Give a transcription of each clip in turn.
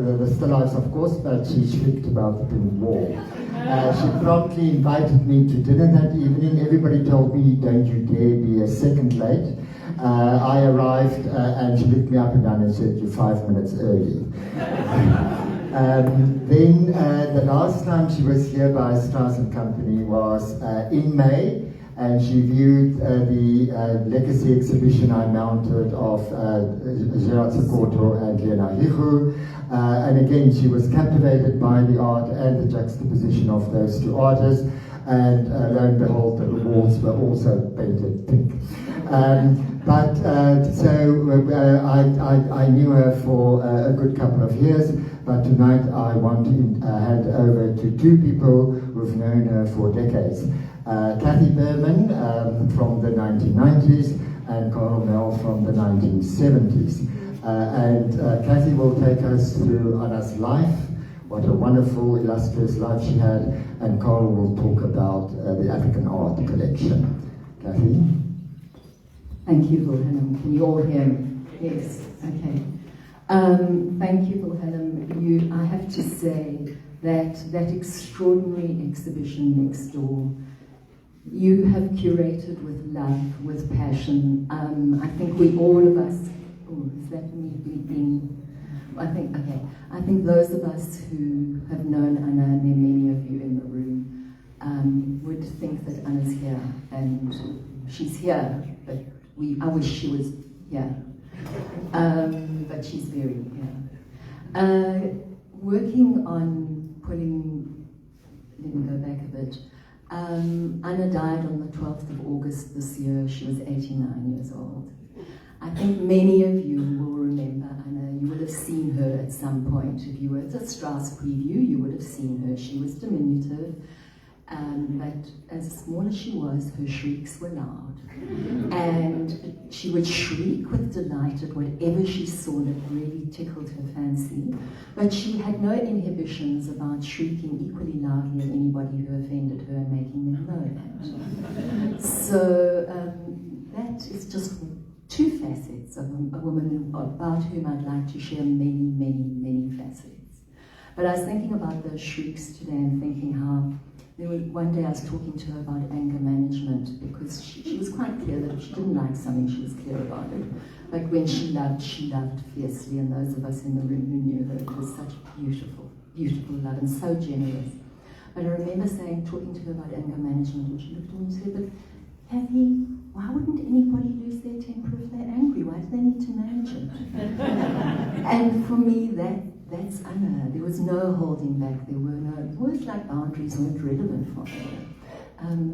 The still lifes, of course, but she shrieked about the pink wall. She promptly invited me to dinner that evening. Everybody told me, don't you dare be a second late. I arrived and she looked me up and down and said, you're 5 minutes early. Then the last time she was here by Strauss&Co was in May, and she viewed the legacy exhibition I mounted of Strauss&Co and Leonardo. And again, she was captivated by the art and the juxtaposition of those two artists, and lo and behold, the walls were also painted pink. I knew her for a good couple of years, but tonight I want to hand over to two people who've known her for decades. Kathy Berman from the 1990s and Karel from the 1970s. Kathy will take us through Anna's life, what a wonderful, illustrious life she had, and Karel will talk about the African art collection. Kathy? Thank you, Wilhelm. Can you all hear me? Yes, okay. Thank you, Wilhelm. I have to say that extraordinary exhibition next door, you have curated with love, with passion. I think all of us, is that me being? I think those of us who have known Anna, and there are many of you in the room, would think that Anna's here, and she's here, but I wish she was here. But she's very here. Working on pulling, let me go back a bit. Anna died on the 12th of August this year. She was 89 years old. I think many of you will remember Anna. You would have seen her at some point. If you were at the Strauss preview, you would have seen her. She was diminutive, but as small as she was, her shrieks were loud. And she would shriek with delight at whatever she saw that really tickled her fancy. But she had no inhibitions about shrieking equally loudly at anybody who offended her and making them know that. So that is just two facets of a woman about whom I'd like to share many, many, many facets. But I was thinking about those shrieks today and thinking how one day I was talking to her about anger management, because she was quite clear that if she didn't like something, she was clear about it. But when she loved fiercely, and those of us in the room who knew her, it was such beautiful, beautiful love and so generous. But I remember talking to her about anger management, and she looked at me and said, but Kathy, why wouldn't anybody lose their temper if they're angry? Why do they need to manage it? And for me, that's Anna. There was no holding back. There were no words like boundaries weren't relevant for her.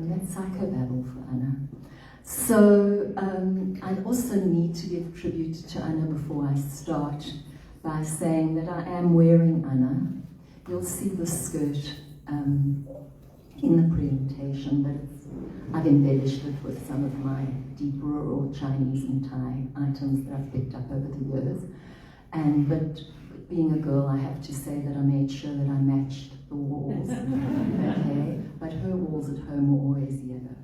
That's psychobabble for Anna. So I also need to give tribute to Anna before I start by saying that I am wearing Anna. You'll see the skirt in the presentation, but I've embellished it with some of my deep rural Chinese and Thai items that I've picked up over the years. But being a girl, I have to say that I made sure that I matched the walls. Okay, but her walls at home were always yellow.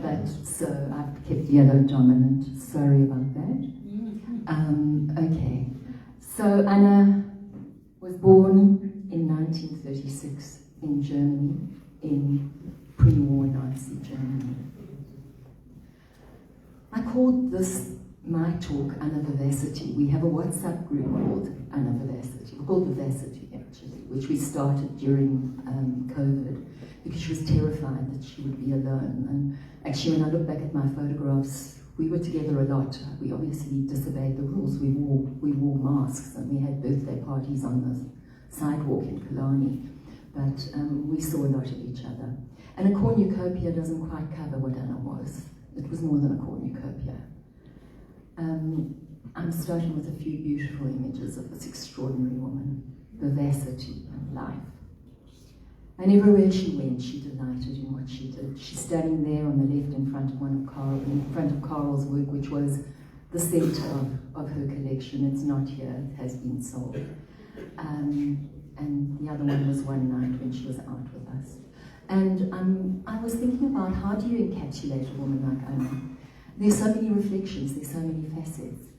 But so I've kept yellow dominant. Sorry about that. Okay, so Anna was born in 1936 in Germany, in pre-war Nazi Germany. I called this my talk Anna Vivacity. We have a WhatsApp group called Anna Vivacity, called Vivacity actually, which we started during COVID, because she was terrified that she would be alone. And actually, when I look back at my photographs, we were together a lot. We obviously disobeyed the rules. We wore masks, and we had birthday parties on the sidewalk in Killarney. But we saw a lot of each other. And a cornucopia doesn't quite cover what Anna was. It was more than a cornucopia. I'm starting with a few beautiful images of this extraordinary woman, vivacity and life. And everywhere she went, she delighted in what she did. She's standing there on the left in front of Karel's work, which was the center of her collection. It's not here, it has been sold. And the other one was one night when she was out with us. And I was thinking about, how do you encapsulate a woman like Anna? There's so many reflections, there's so many facets.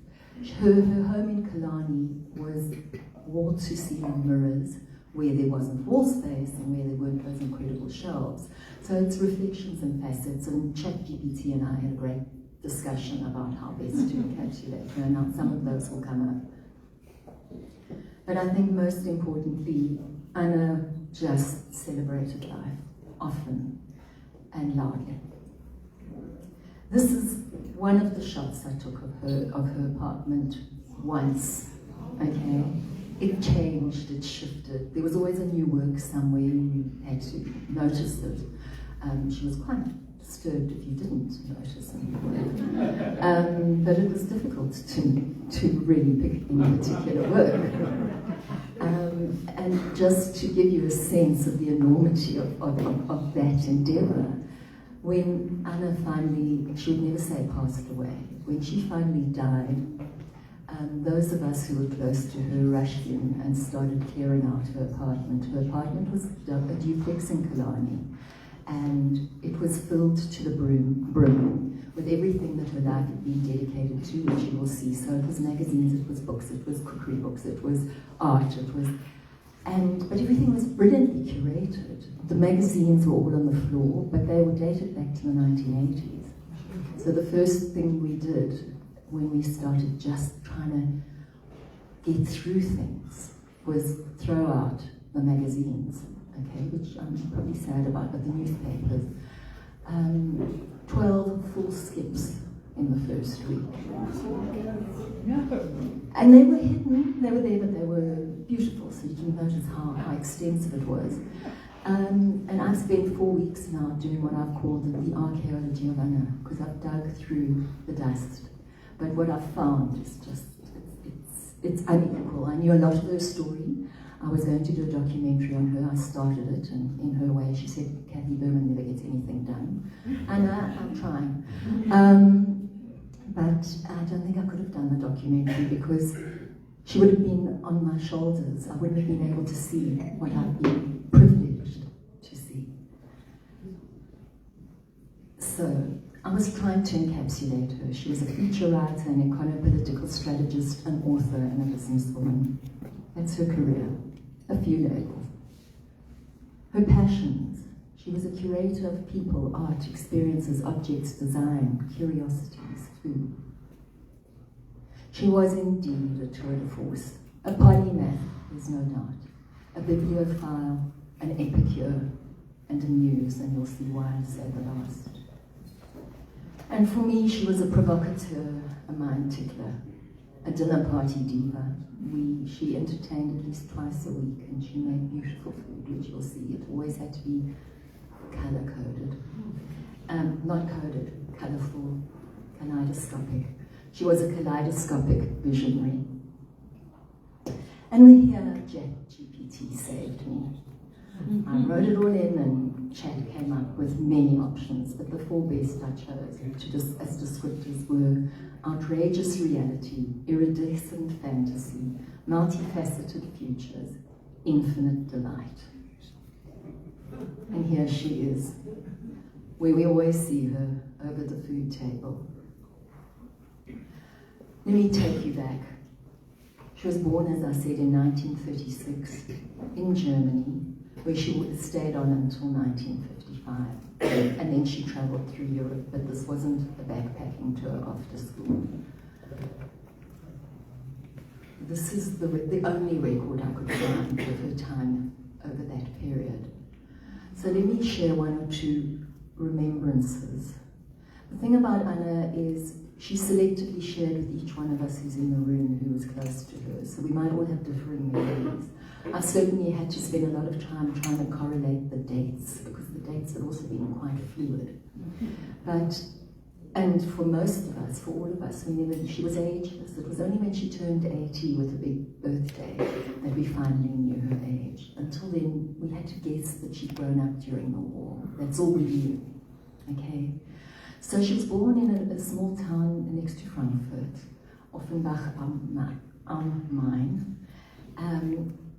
Her home in Killarney was wall-to-ceiling mirrors where there wasn't wall space and where there weren't those incredible shelves. So it's reflections and facets, and ChatGPT and I had a great discussion about how best to encapsulate her. Now some of those will come up. But I think most importantly, Anna just celebrated life, often and loudly. This is one of the shots I took of her apartment once, okay? It changed, it shifted. There was always a new work somewhere, you had to notice it. She was quite disturbed if you didn't notice any work. But it was difficult to really pick any particular work. And just to give you a sense of the enormity of that endeavour, when Anna finally, she would never say passed away, when she finally died, those of us who were close to her rushed in and started clearing out her apartment. Her apartment was a duplex in Killarney, and it was filled to the brim with everything that her life had been dedicated to, which you will see. So it was magazines, it was books, it was cookery books, it was art, but everything was brilliantly curated. The magazines were all on the floor, but they were dated back to the 1980s. So the first thing we did when we started just trying to get through things was throw out the magazines, okay, which I'm probably sad about, but the newspapers. 12 full skips in the first week. And they were hidden, they were there, but they were beautiful, so you can notice how extensive it was. And I've spent 4 weeks now doing what I've called the archaeology of Anna, because I've dug through the dust. But what I've found is just, it's unequal. I knew a lot of her story. I was going to do a documentary on her. I started it, and in her way, she said, Kathy Berman never gets anything done. And I'm trying. But I don't think I could have done the documentary because she would have been on my shoulders. I wouldn't have been able to see what I've been privileged to see. So I was trying to encapsulate her. She was a feature writer, an econo-political strategist, an author, and a businesswoman. That's her career. A few labels. Her passions. She was a curator of people, art, experiences, objects, design, curiosities, food. She was indeed a tour de force, a polymath, there's no doubt, a bibliophile, an epicure, and a muse, and you'll see why I say the last. And for me, she was a provocateur, a mind tickler, a dinner party diva. She entertained at least twice a week, and she made beautiful food, which you'll see. It always had to be color-coded. Not coded, colourful, kaleidoscopic. She was a kaleidoscopic visionary. And here, ChatGPT saved me. I wrote it all in, and Chat came up with many options, but the 4 best I chose as descriptors were outrageous reality, iridescent fantasy, multifaceted futures, infinite delight. And here she is, where we always see her over the food table. Let me take you back. She was born, as I said, in 1936 in Germany, where she stayed on until 1955. And then she traveled through Europe, but this wasn't a backpacking tour after school. This is the only record I could find of her time over that period. So let me share 1 or 2 remembrances. The thing about Anna is she selectively shared with each one of us who's in the room who was close to her, so we might all have differing memories. I certainly had to spend a lot of time trying to correlate the dates, because the dates had also been quite fluid. And for most of us, for all of us, she was ageless. It was only when she turned 80 with a big birthday that we finally knew her age. Until then, we had to guess that she'd grown up during the war. That's all we knew, okay? So she was born in a small town next to Frankfurt, Offenbach am Main,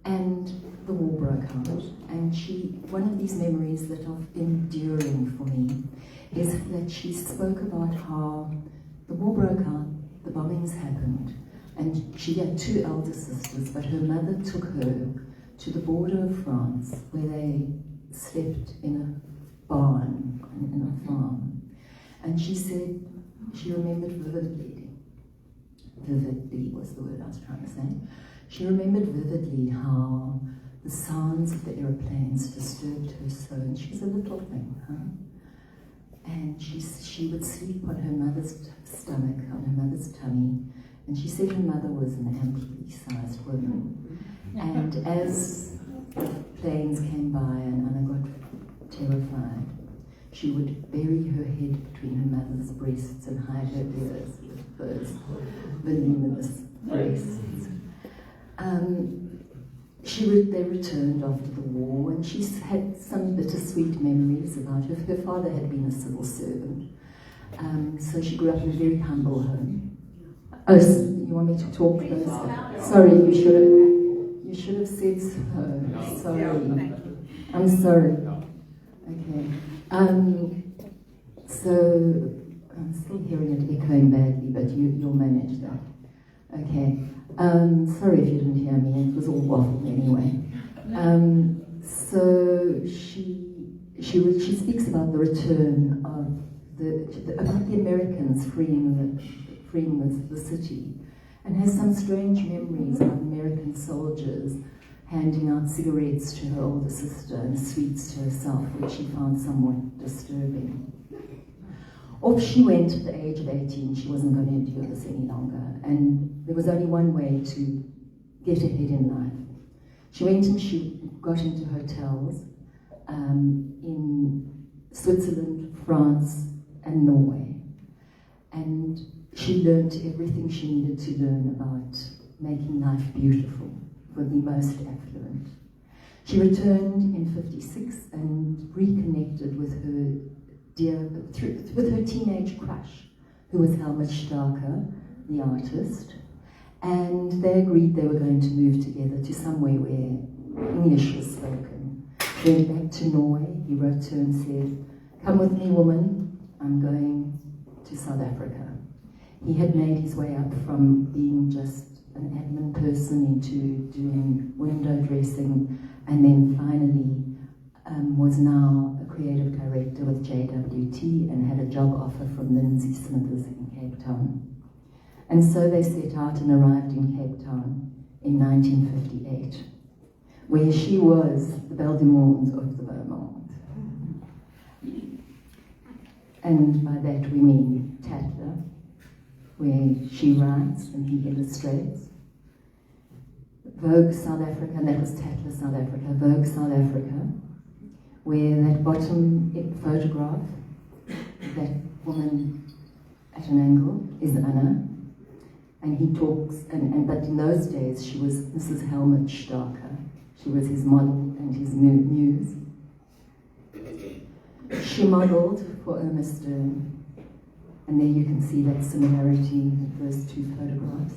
and the war broke out. And one of these memories that are enduring for me is that she spoke about how the war broke out, the bombings happened, And she had two elder sisters, but her mother took her to the border of France, where they slept in a barn, in a farm. And she said she remembered vividly was the word I was trying to say. She remembered vividly how the sounds of the aeroplanes disturbed her so, and she was a little thing, and she would sleep on her mother's stomach, on her mother's tummy, and she said her mother was an amply sized woman. And as the planes came by and Anna got terrified, she would bury her head between her mother's breasts and hide her ears with those voluminous breasts. They returned after the war, and she had some bittersweet memories about her. Her father had been a civil servant, so she grew up in a very humble home. Oh, you want me to talk those? Sorry, you should have said so. Sorry, I'm sorry. Okay. So I'm still hearing it echoing badly, but you'll manage that. Okay. Sorry if you didn't hear me. It was all waffle anyway. So she speaks about the return of about the Americans freeing the city, and has some strange memories of American soldiers handing out cigarettes to her older sister and sweets to herself, which she found somewhat disturbing. Off she went at the age of 18. She wasn't going to endure this any longer, and there was only one way to get ahead in life. She went and she got into hotels in Switzerland, France, and Norway, and she learned everything she needed to learn about making life beautiful for the most affluent. She returned in '56 and reconnected with her with her teenage crush, who was Helmut Starcke, the artist, and they agreed they were going to move together to somewhere where English was spoken. She went back to Norway. He wrote to her and said, "Come with me, woman, I'm going to South Africa." He had made his way up from being just an admin person into doing window dressing, and then finally was now a creative director with JWT and had a job offer from Lindsay Smithers in Cape Town. And so they set out and arrived in Cape Town in 1958, where she was the belle du monde of the Berman. And by that we mean Tatler, where she writes and he illustrates. Vogue South Africa, and that was Tatler South Africa, Vogue South Africa, where that bottom photograph, that woman at an angle, is Anna, and he talks, but in those days she was Mrs. Helmut Starcke. She was his model and his muse. She modelled for Irma Stern, and there you can see that similarity in those two photographs.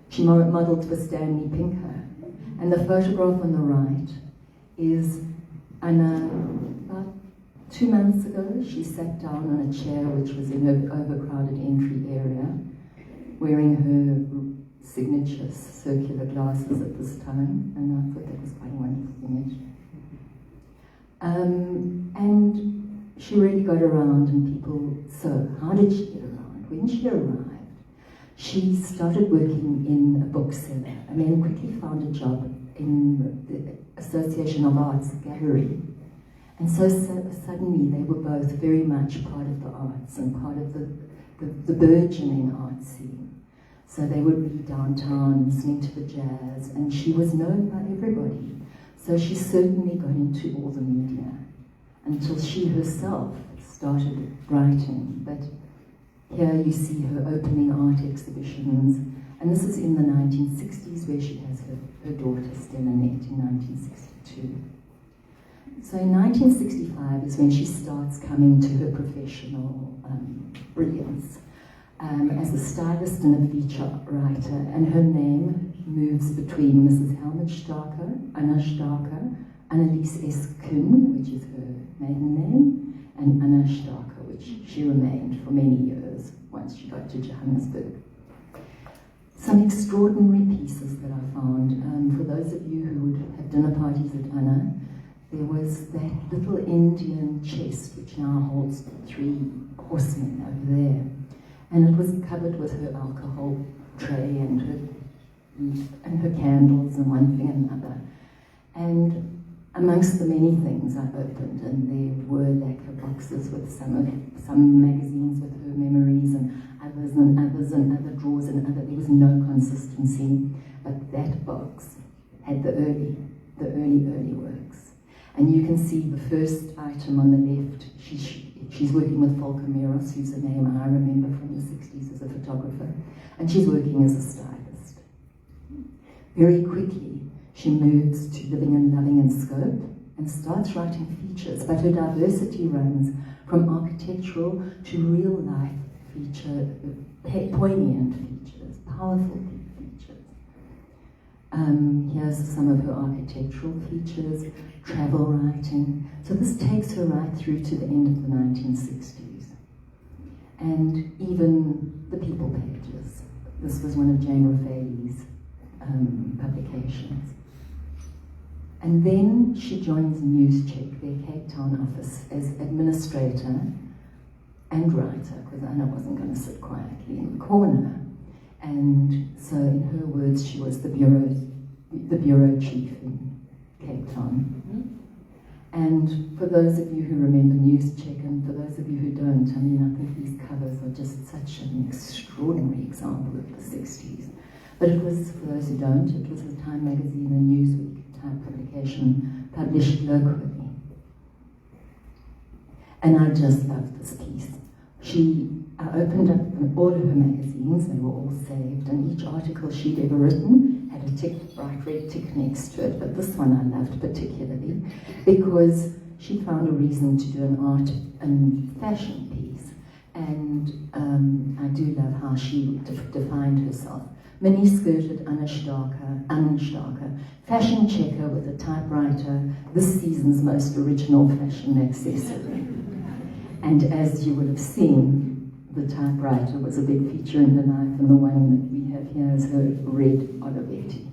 She modelled for Stanley Pinker, and the photograph on the right is Anna. About 2 months ago, she sat down on a chair which was in her overcrowded entry area, wearing her signature circular glasses at this time, and I thought that was quite a wonderful image. And she really got around, and people, so how did she get around? When she arrived, she started working in a bookseller and then quickly found a job in the Association of Arts Gallery. And so suddenly they were both very much part of the arts and part of the burgeoning art scene. So they would be downtown listening to the jazz, and she was known by everybody. So she certainly got into all the media until she herself started writing. But here you see her opening art exhibitions, and this is in the 1960s, where she has her daughter Stella Net in 1962. So in 1965 is when she starts coming to her professional brilliance as a stylist and a feature writer, and her name moves between Mrs. Helmut Starcke, Anna Starcke, Annelies S. Kuhn, which is her maiden name, and Anna Starcke, which she remained for many years once she got to Johannesburg. Some extraordinary pieces that I found. For those of you who would have dinner parties at Anna, there was that little Indian chest which now holds 3 horsemen over there. And it was covered with her alcohol tray and her candles and one thing and another. And amongst the many things I opened, and there were lacquer boxes with some magazines with her memories and others and others and other drawers and other. There was no consistency, but that box had the early works. And you can see the first item on the left. She's working with Volker Meros, who's a name I remember from the 60s as a photographer, and she's working as a stylist. Very quickly, she moves to living and loving in scope and starts writing features, but her diversity runs from architectural to real-life feature, poignant features, powerful features. Here's some of her architectural features, travel writing. So this takes her right through to the end of the 1960s. And even the people pages. This was one of Jane Raffaelli's publications. And then she joins Newscheck, their Cape Town office, as administrator and writer, because Anna wasn't going to sit quietly in the corner. And so, in her words, she was the bureau chief in Cape Town. And for those of you who remember Newscheck, and for those of you who don't, I mean, I think these covers are just such an extraordinary example of the 60s. But it was, for those who don't, it was a Time magazine and Newsweek type publication published locally. And I just loved this piece. I opened up all of her magazines, they were all saved, and each article she'd ever written had a bright red tick next to it, but this one I loved particularly because she found a reason to do an art and fashion piece. And I do love how she defined herself. Mini-skirted Anna Starcke, fashion checker with a typewriter, this season's most original fashion accessory. And as you would have seen, the typewriter was a big feature in her life, and the one that we have here is her red Olivetti.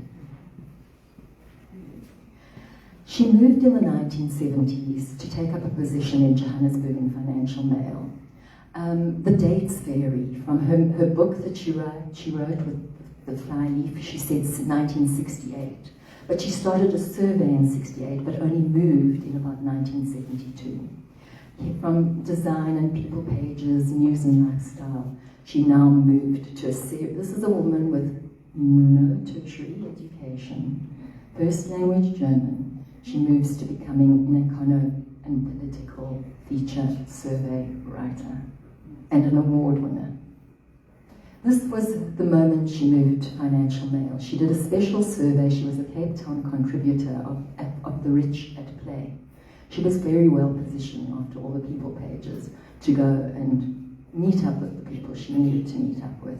She moved in the 1970s to take up a position in Johannesburg in Financial Mail. The dates vary. From her book that she wrote with the flyleaf, she said 1968. But she started a survey in 68, but only moved in about 1972. From design and people pages, news and lifestyle, she now moved to a series. This is a woman with no tertiary education, first language German. She moves to becoming an econo and political feature survey writer and an award winner. This was the moment she moved to Financial Mail. She did a special survey. She was a Cape Town contributor of The Rich at Play. She was very well positioned after all the people pages to go and meet up with the people she needed to meet up with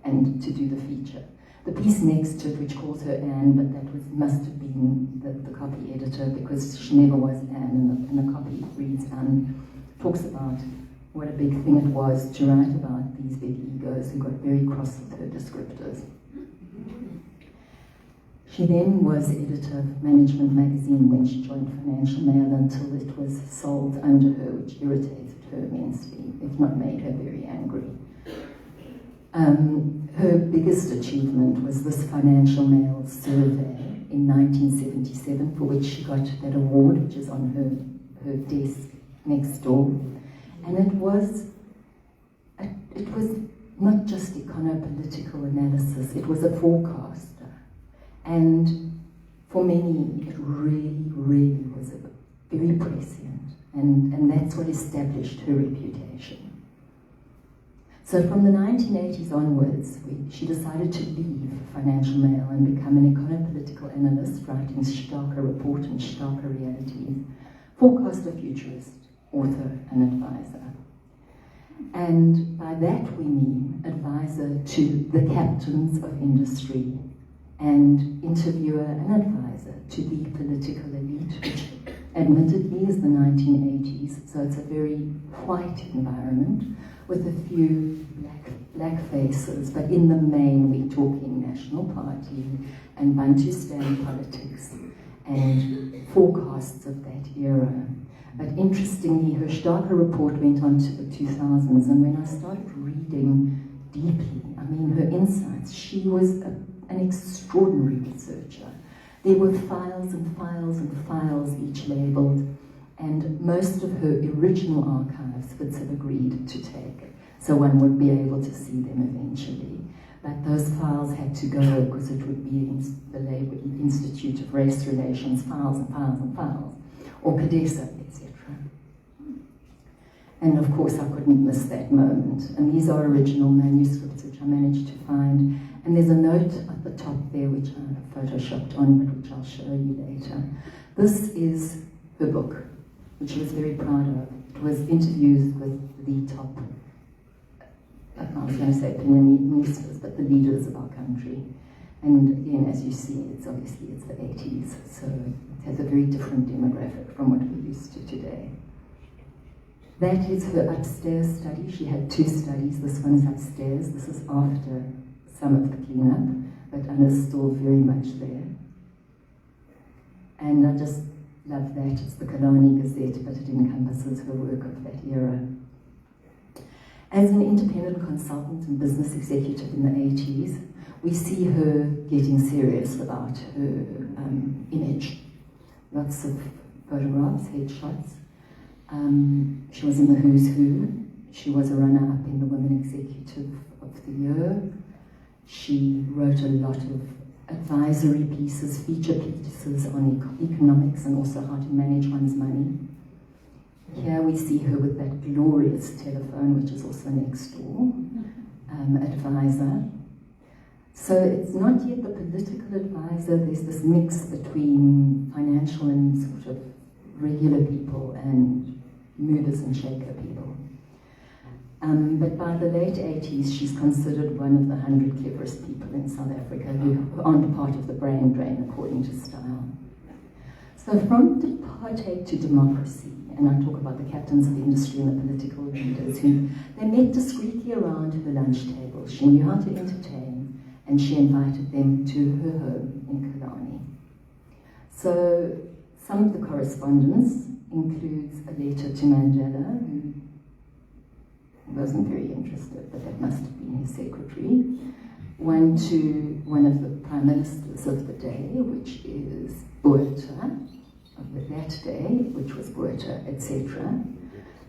and to do the feature. The piece next to it, which calls her Anne, but that must have been the copy editor because she never was Anne, and the copy reads Anne, talks about what a big thing it was to write about these big egos who got very cross with her descriptors. She then was editor of Management magazine when she joined Financial Mail until it was sold under her, which irritated her immensely, if not made her very angry. Her biggest achievement was this Financial Mail survey in 1977, for which she got that award, which is on her desk next door. And it was not just econo-political analysis, it was a forecaster. And for many, it really, really was very prescient. And that's what established her reputation. So from the 1980s onwards, she decided to leave Financial Mail and become an econo-political analyst, writing Starcke Report and Starcke Realities, forecaster, futurist, author, and advisor. And by that we mean advisor to the captains of industry and interviewer and advisor to the political elite, which admittedly is the 1980s, so it's a very white environment with a few black faces, but in the main we're talking National Party and Bantustan politics and forecasts of that era. But interestingly, her Starcke report went on to the 2000s, and when I started reading deeply, I mean, her insights, she was an extraordinary researcher. There were files and files and files, each labelled, and most of her original archives Fitz had agreed to take, so one would be able to see them eventually. But those files had to go because it would be the Labour Institute of Race Relations, files and files and files, or CADESA, etc. And of course I couldn't miss that moment. And these are original manuscripts which I managed to find. And there's a note at the top there which I photoshopped on, but which I'll show you later. This is her book, which she was very proud of. It was interviews with the top, I was going to say opinion ministers, but the leaders of our country. And again, as you see, it's the 80s, so it has a very different demographic from what we're used to today. That is her upstairs study. She had two studies. This one is upstairs. This is after some of the cleanup, but Anna's still very much there. And I just love that. It's the Kalani Gazette, but it encompasses her work of that era. As an independent consultant and business executive in the 80s, we see her getting serious about her image. Lots of photographs, headshots. She was in the Who's Who. She was a runner-up in the Women Executive of the Year. She wrote a lot of advisory pieces, feature pieces on economics and also how to manage one's money. Here we see her with that glorious telephone, which is also next door, advisor. So it's not yet the political advisor. There's this mix between financial and sort of regular people and movers and shaker people. But by the late 80s, she's considered one of the 100 cleverest people in South Africa who aren't part of the brain drain, according to Style. So from apartheid to democracy, and I talk about the captains of industry and the political leaders who they met discreetly around her lunch table. She knew how to entertain, and she invited them to her home in Kalani. So some of the correspondence includes a letter to Mandela, who wasn't very interested, but that must have been his secretary. One to one of the prime ministers of the day, which is Botha, of that day, which was Botha, etc.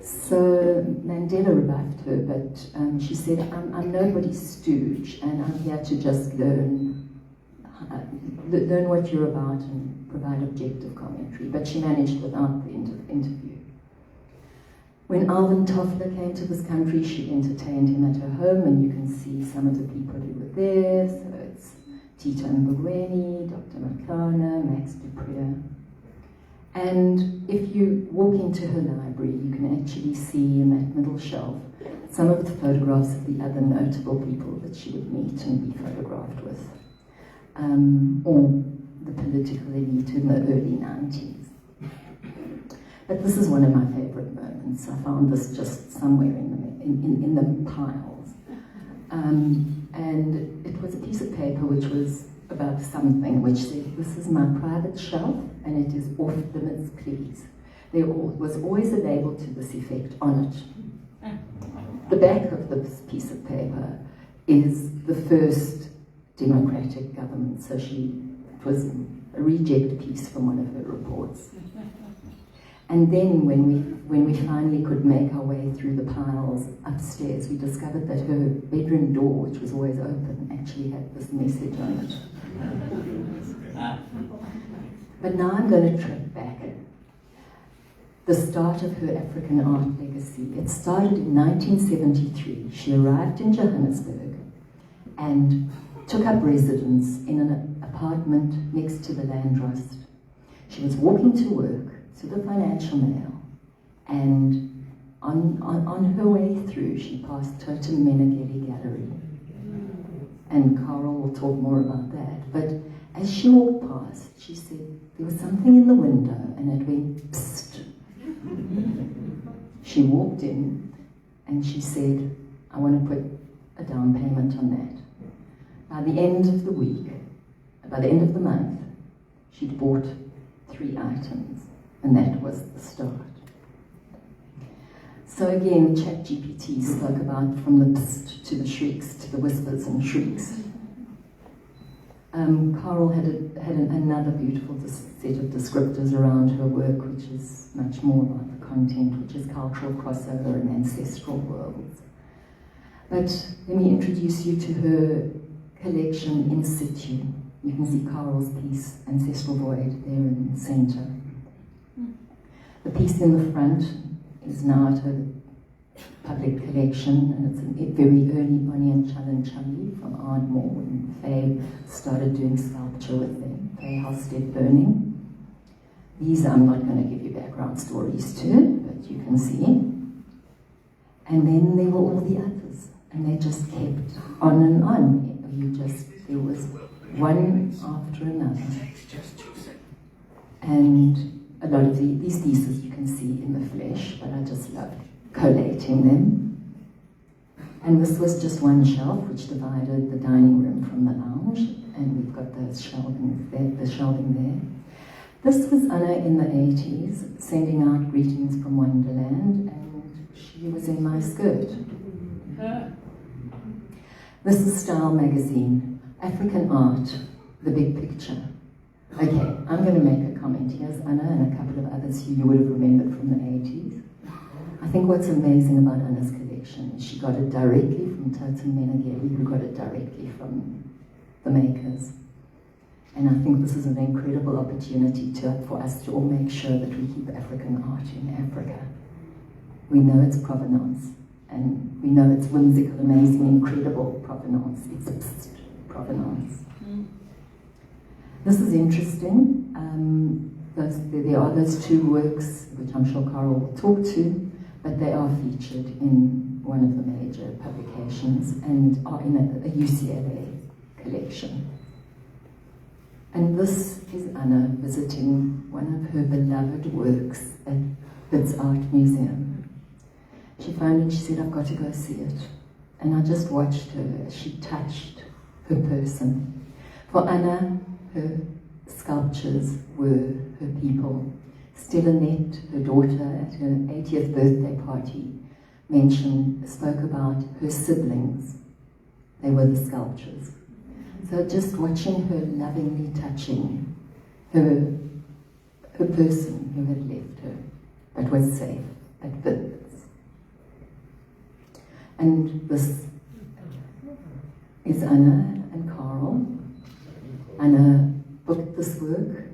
So Mandela rebuffed her, but she said, I'm nobody's stooge, and I'm here to just learn what you're about and provide objective commentary. But she managed without the interview. When Alvin Toffler came to this country, she entertained him at her home, and you can see some of the people who were there. So it's Tito Mbugweni, Dr. Makana, Max Dupree. And if you walk into her library, you can actually see in that middle shelf some of the photographs of the other notable people that she would meet and be photographed with, or the political elite in the early 90s. But this is one of my favorite moments. I found this just somewhere in the piles. And it was a piece of paper which was about something which said, this is my private shelf and it is off limits, please. There was always a label to this effect on it. The back of this piece of paper is the first democratic government, so it was a reject piece from one of her reports. And then when we finally could make our way through the piles upstairs, we discovered that her bedroom door, which was always open, actually had this message on it. But now I'm going to track back. The start of her African art legacy. It started in 1973. She arrived in Johannesburg and took up residence in an apartment next to the Landtrust. She was walking to work, to the Financial Mail, and on her way through she passed Totem Meneghelli Gallery, and Karel will talk more about that. But as she walked past, she said, there was something in the window and it went psst. She walked in and she said, I want to put a down payment on that. By the end of the week, by the end of the month, she'd bought 3 items, and that was the start. So again, ChatGPT spoke about from the psst to the shrieks, to the whispers and shrieks. Karel had another beautiful set of descriptors around her work, which is much more about the content, which is cultural crossover and ancestral worlds. But let me introduce you to her collection in situ. You can see Karel's piece, Ancestral Void, there in the centre. The piece in the front is now at a public collection, and it's a very early Bonnie and Challenge from Ardmore when Faye started doing sculpture with them. Faye Halstead Burning. These I'm not going to give you background stories to, but you can see. And then there were all the others, and they just kept on and on. There was one after another. And a lot of these pieces you can see in the flesh, but I just loved collating them. And this was just one shelf which divided the dining room from the lounge, and we've got those shelving there. This was Anna in the 80s, sending out greetings from Wonderland, and she was in my skirt. This is Style magazine, African art, the big picture. Okay, I'm going to make a comment. Here's Anna and a couple of others who you would have remembered from the 80s. I think what's amazing about Anna's collection is she got it directly from Totem Meneghelli, who got it directly from the makers. And I think this is an incredible opportunity for us to all make sure that we keep African art in Africa. We know its provenance, and we know its whimsical, amazing, incredible provenance. It's provenance. This is interesting. There are those 2 works, which I'm sure Karel will talk to, but they are featured in one of the major publications and are in a UCLA collection. And this is Anna visiting one of her beloved works at Wits Art Museum. She found it, she said, I've got to go see it. And I just watched her as she touched her person. For Anna, her sculptures were her people. Stella Nett, her daughter, at her 80th birthday party, spoke about her siblings. They were the sculptures. So just watching her lovingly touching her person who had left her, but was safe, at Wits. And this is Anna and Karel. Anna booked this work.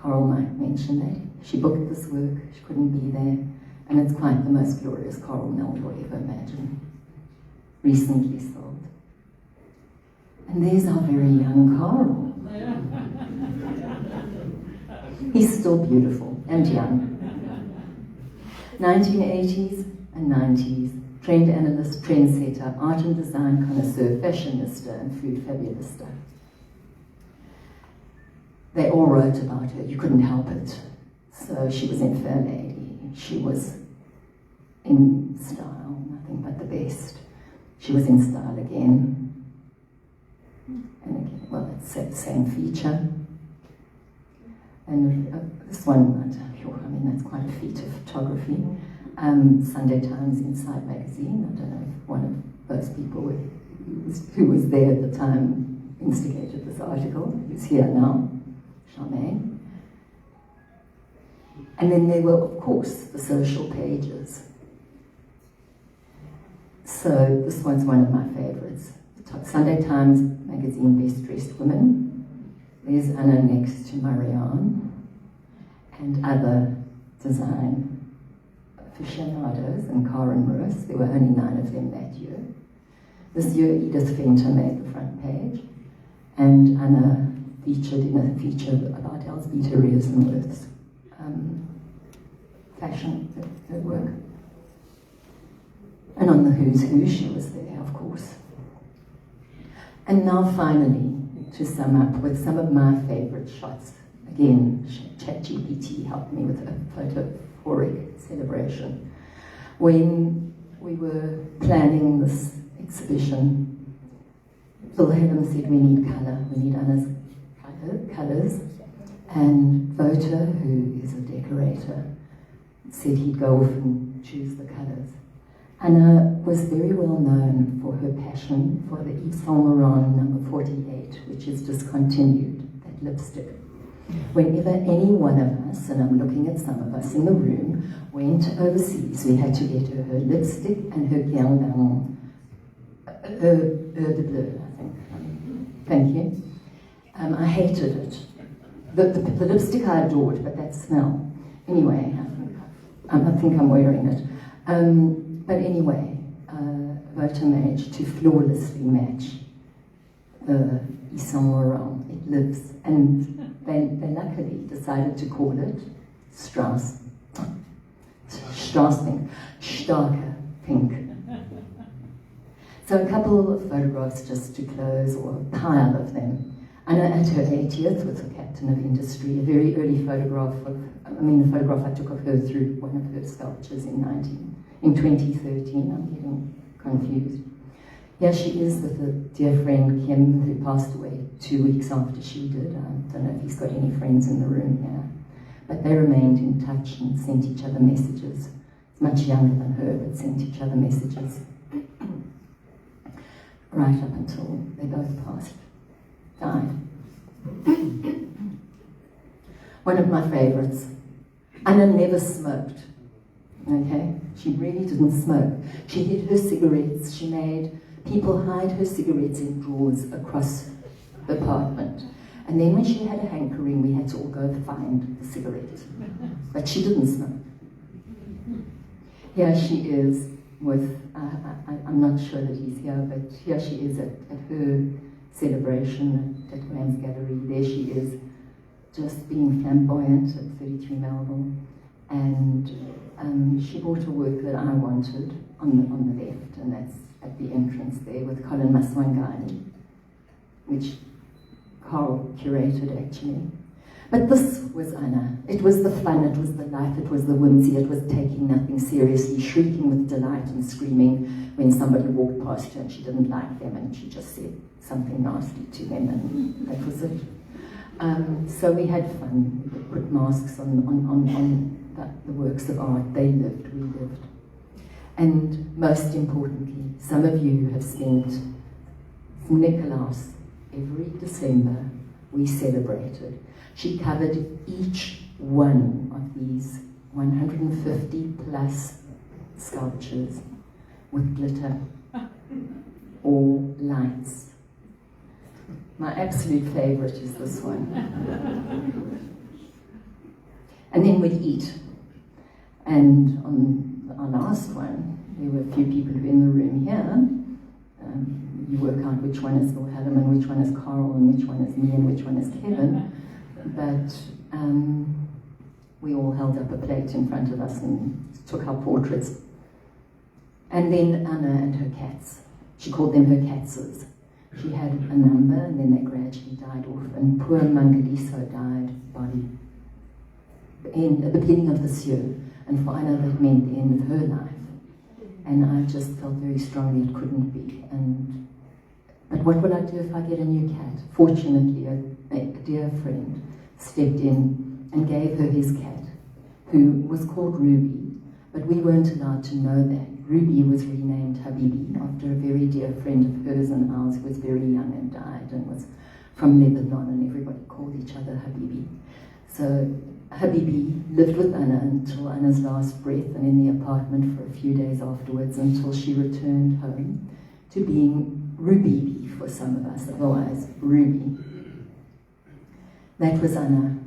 Karel might mention that. She booked this work, she couldn't be there, and it's quite the most glorious coral mill you'll ever imagine. Recently sold. And there's our very young Karel. He's still beautiful and young. 1980s and 90s, trend analyst, trendsetter, art and design connoisseur, fashionista, and food fabulista. They all wrote about her, you couldn't help it. So she was in Fair Lady, she was in Style, nothing but the best. She was in Style again. And again, well, it's the same feature. And this one, I mean, that's quite a feat of photography. Sunday Times Inside Magazine, I don't know if one of those people who was there at the time instigated this article, who's here now, Charmaine. And then there were, of course, the social pages. So this one's one of my favorites. Sunday Times Magazine Best Dressed Women. There's Anna next to Marianne and other design aficionados and Karen Roos. There were only 9 of them that year. This year Edith Fenter made the front page, and Anna featured in a feature about Elzbieta Riesenworth's fashion, her work. And on the Who's Who, she was there, of course. And now finally, to sum up with some of my favorite shots. Again, ChatGPT helped me with a photophoric celebration. When we were planning this exhibition, Wilhelm said we need colour, we need Anna's colours, and Wouter, who is a decorator, said he'd go off and choose the colours. Anna was very well known for her passion for the Yves Saint Laurent number 48, which is discontinued, that lipstick. Whenever any one of us, and I'm looking at some of us in the room, went overseas, we had to get her her lipstick and her Guerlain de Bleu, I think. Thank you. I hated it. The lipstick I adored, but that smell. Anyway, I think I'm wearing it. But anyway, Wouter managed to flawlessly match the Yves Saint Laurent. It lives. And they luckily decided to call it Strauss Pink, Starcke Pink. So a couple of photographs just to close, or a pile of them. Anna at her 80th with the Captain of Industry, a very early photograph the photograph I took of her through one of her sculptures in 2013, I'm getting confused. Here she is with a dear friend, Kim, who passed away 2 weeks after she did. I don't know if he's got any friends in the room here. But they remained in touch and sent each other messages. He's much younger than her, but sent each other messages. Right up until they both died. One of my favourites. Anna never smoked. Okay? She really didn't smoke. She hid her cigarettes. She made people hide her cigarettes in drawers across the apartment. And then when she had a hankering, we had to all go find the cigarettes. But she didn't smoke. Here she is with, I'm not sure that he's here, but here she is at her celebration at Graham's Gallery. There she is, just being flamboyant at 33 Melville. And she bought a work that I wanted on the left, and that's at the entrance there with Colin Maswangani, which Karel curated actually. But this was Anna. It was the fun, it was the life, it was the whimsy, it was taking nothing seriously, shrieking with delight and screaming when somebody walked past her and she didn't like them and she just said something nasty to them, and that was it. So we had fun. We put masks on the works of art. They lived, we lived. And most importantly, some of you have spent Nicholas every December we celebrated. She covered each one of these 150 plus sculptures with glitter or lights. My absolute favorite is this one. And then we'd eat. And on our last one, there were a few people in the room here. You work out which one is Wilhelm and which one is Karel and which one is me and which one is Kevin. But we all held up a plate in front of us and took our portraits. And then Anna and her cats. She called them her catses. She had a number and then they gradually died off. And poor Mangaliso died body at the beginning of this year. And for Anna that meant the end of her life. And I just felt very strongly it couldn't be. But what will I do if I get a new cat? Fortunately, a dear friend stepped in and gave her his cat, who was called Ruby, but we weren't allowed to know that. Ruby was renamed Habibi after a very dear friend of hers and ours who was very young and died and was from Lebanon, and everybody called each other Habibi. So Habibi lived with Anna until Anna's last breath and in the apartment for a few days afterwards until she returned home to being Rubibi for some of us, otherwise Ruby. That was Anna.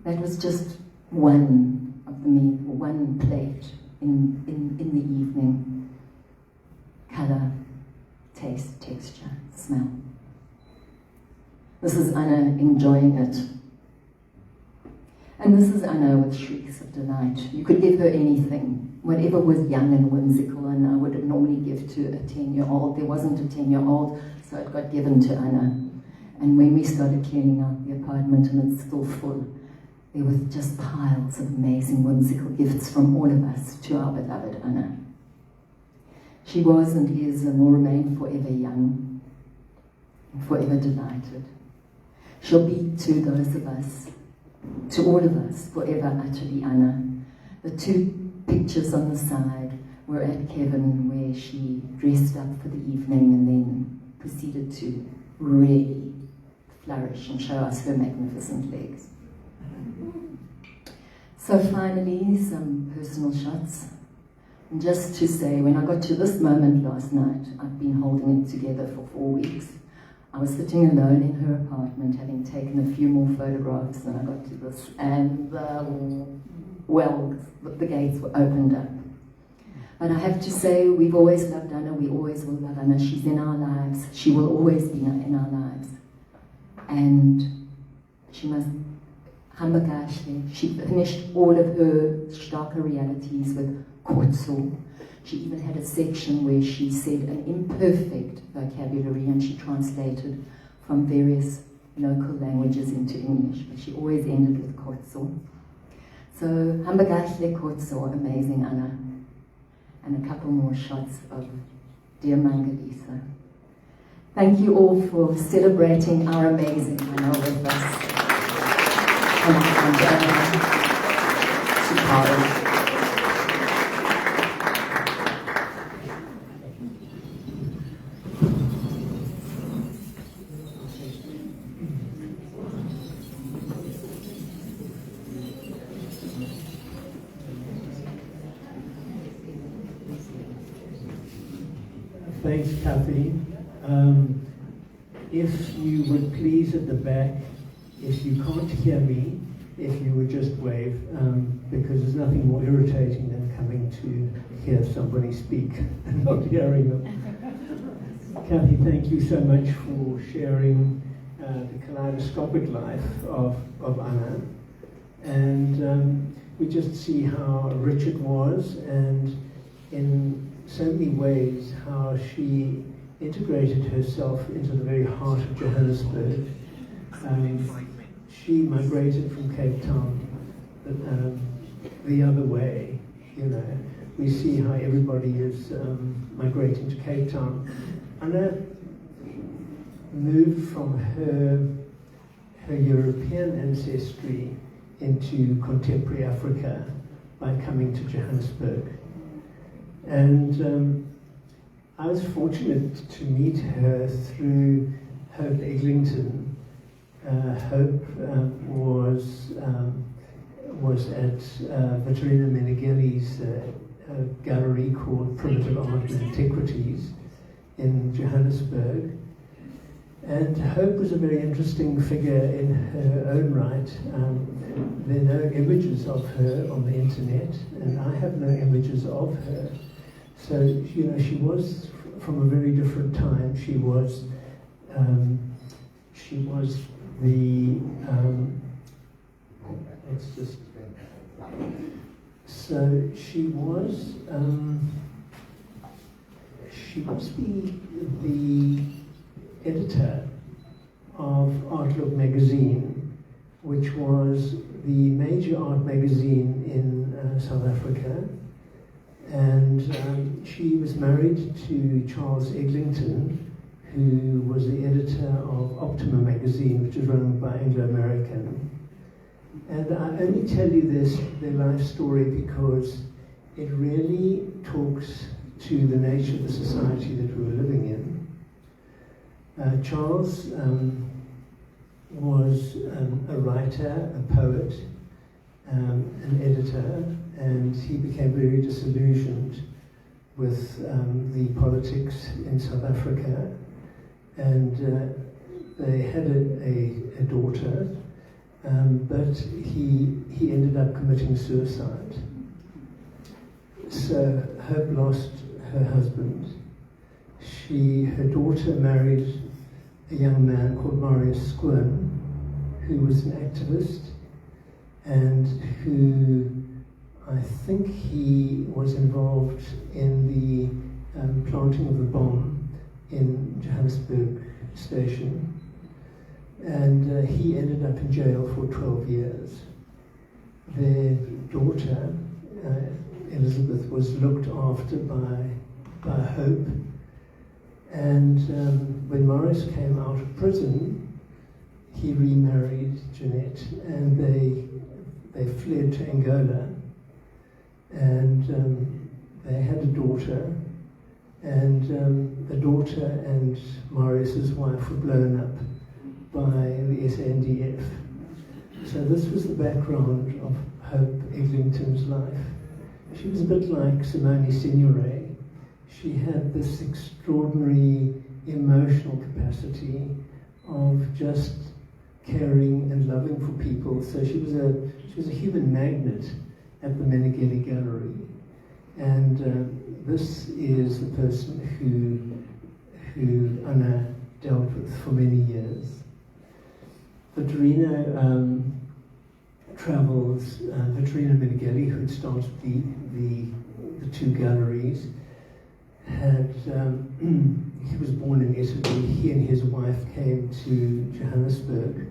That was just one of the meal, one plate in the evening. Colour, taste, texture, smell. This is Anna enjoying it. And this is Anna with shrieks of delight. You could give her anything, whatever was young and whimsical, and I would normally give to a 10-year-old. There wasn't a 10-year-old, so it got given to Anna. And when we started cleaning out the apartment and it's still full, there was just piles of amazing whimsical gifts from all of us to our beloved Anna. She was and is and will remain forever young and forever delighted. She'll be to those of us, to all of us, forever utterly Anna. The two pictures on the side were at Kevin, where she dressed up for the evening and then proceeded to really flourish and show us her magnificent legs. So finally, some personal shots. And just to say, when I got to this moment last night, I've been holding it together for 4 weeks. I was sitting alone in her apartment, having taken a few more photographs, and I got to this, and the gates were opened up. But I have to say, we've always loved Anna, we always will love Anna. She's in our lives, she will always be in our lives. And she must, she finished all of her Starcke realities with Korzo. She even had a section where she said an imperfect vocabulary, and she translated from various local languages into English, but she always ended with Korzo. So, Hambagashle Korzo, amazing Anna. And a couple more shots of dear Mangalisa. Thank you all for celebrating our amazing Anna with us. And to Karel. Thanks, Kathy. If you would please at the back, if you can't hear me, if you would just wave, because there's nothing more irritating than coming to hear somebody speak and not hearing them. Kathy, thank you so much for sharing the kaleidoscopic life of Anna. And we just see how rich it was, and in so many ways how she integrated herself into the very heart of Johannesburg. She migrated from Cape Town the other way, you know. We see how everybody is migrating to Cape Town. Anna moved from her European ancestry into contemporary Africa by coming to Johannesburg. And I was fortunate to meet her through Hope Eglinton. Hope was at Totem Meneghelli's gallery called Primitive Art and Antiquities in Johannesburg. And Hope was a very interesting figure in her own right. There are no images of her on the internet, and I have no images of her. So, you know, she was from a very different time. She was the, so she was the editor of Artlook magazine, which was the major art magazine in South Africa. And she was married to Charles Eglinton, who was the editor of Optima magazine, which is run by Anglo-American. And I only tell you their life story because it really talks to the nature of the society that we were living in. Charles was a writer, a poet, an editor, and he became very disillusioned with the politics in South Africa. And they had a daughter, but he ended up committing suicide. So Hope lost her husband. Her daughter married a young man called Marius Squirn, who was an activist, and who I think he was involved in the planting of the bomb in Johannesburg station, and he ended up in jail for 12 years. Their daughter, Elizabeth, was looked after by Hope, and when Morris came out of prison, he remarried Jeanette, and they fled to Angola, and they had a daughter, and the daughter and Morris's wife were blown up by the SANDF. So this was the background of Hope Eglinton's life. She was a bit like Simone Signoret. She had this extraordinary emotional capacity of just caring and loving for people. So she was a human magnet at the Meneghelli Gallery. And this is the person who Anna dealt with for many years. Vittorino travels, Vittorino Meneghelli, who had started the two galleries, he was born in Italy. He and his wife came to Johannesburg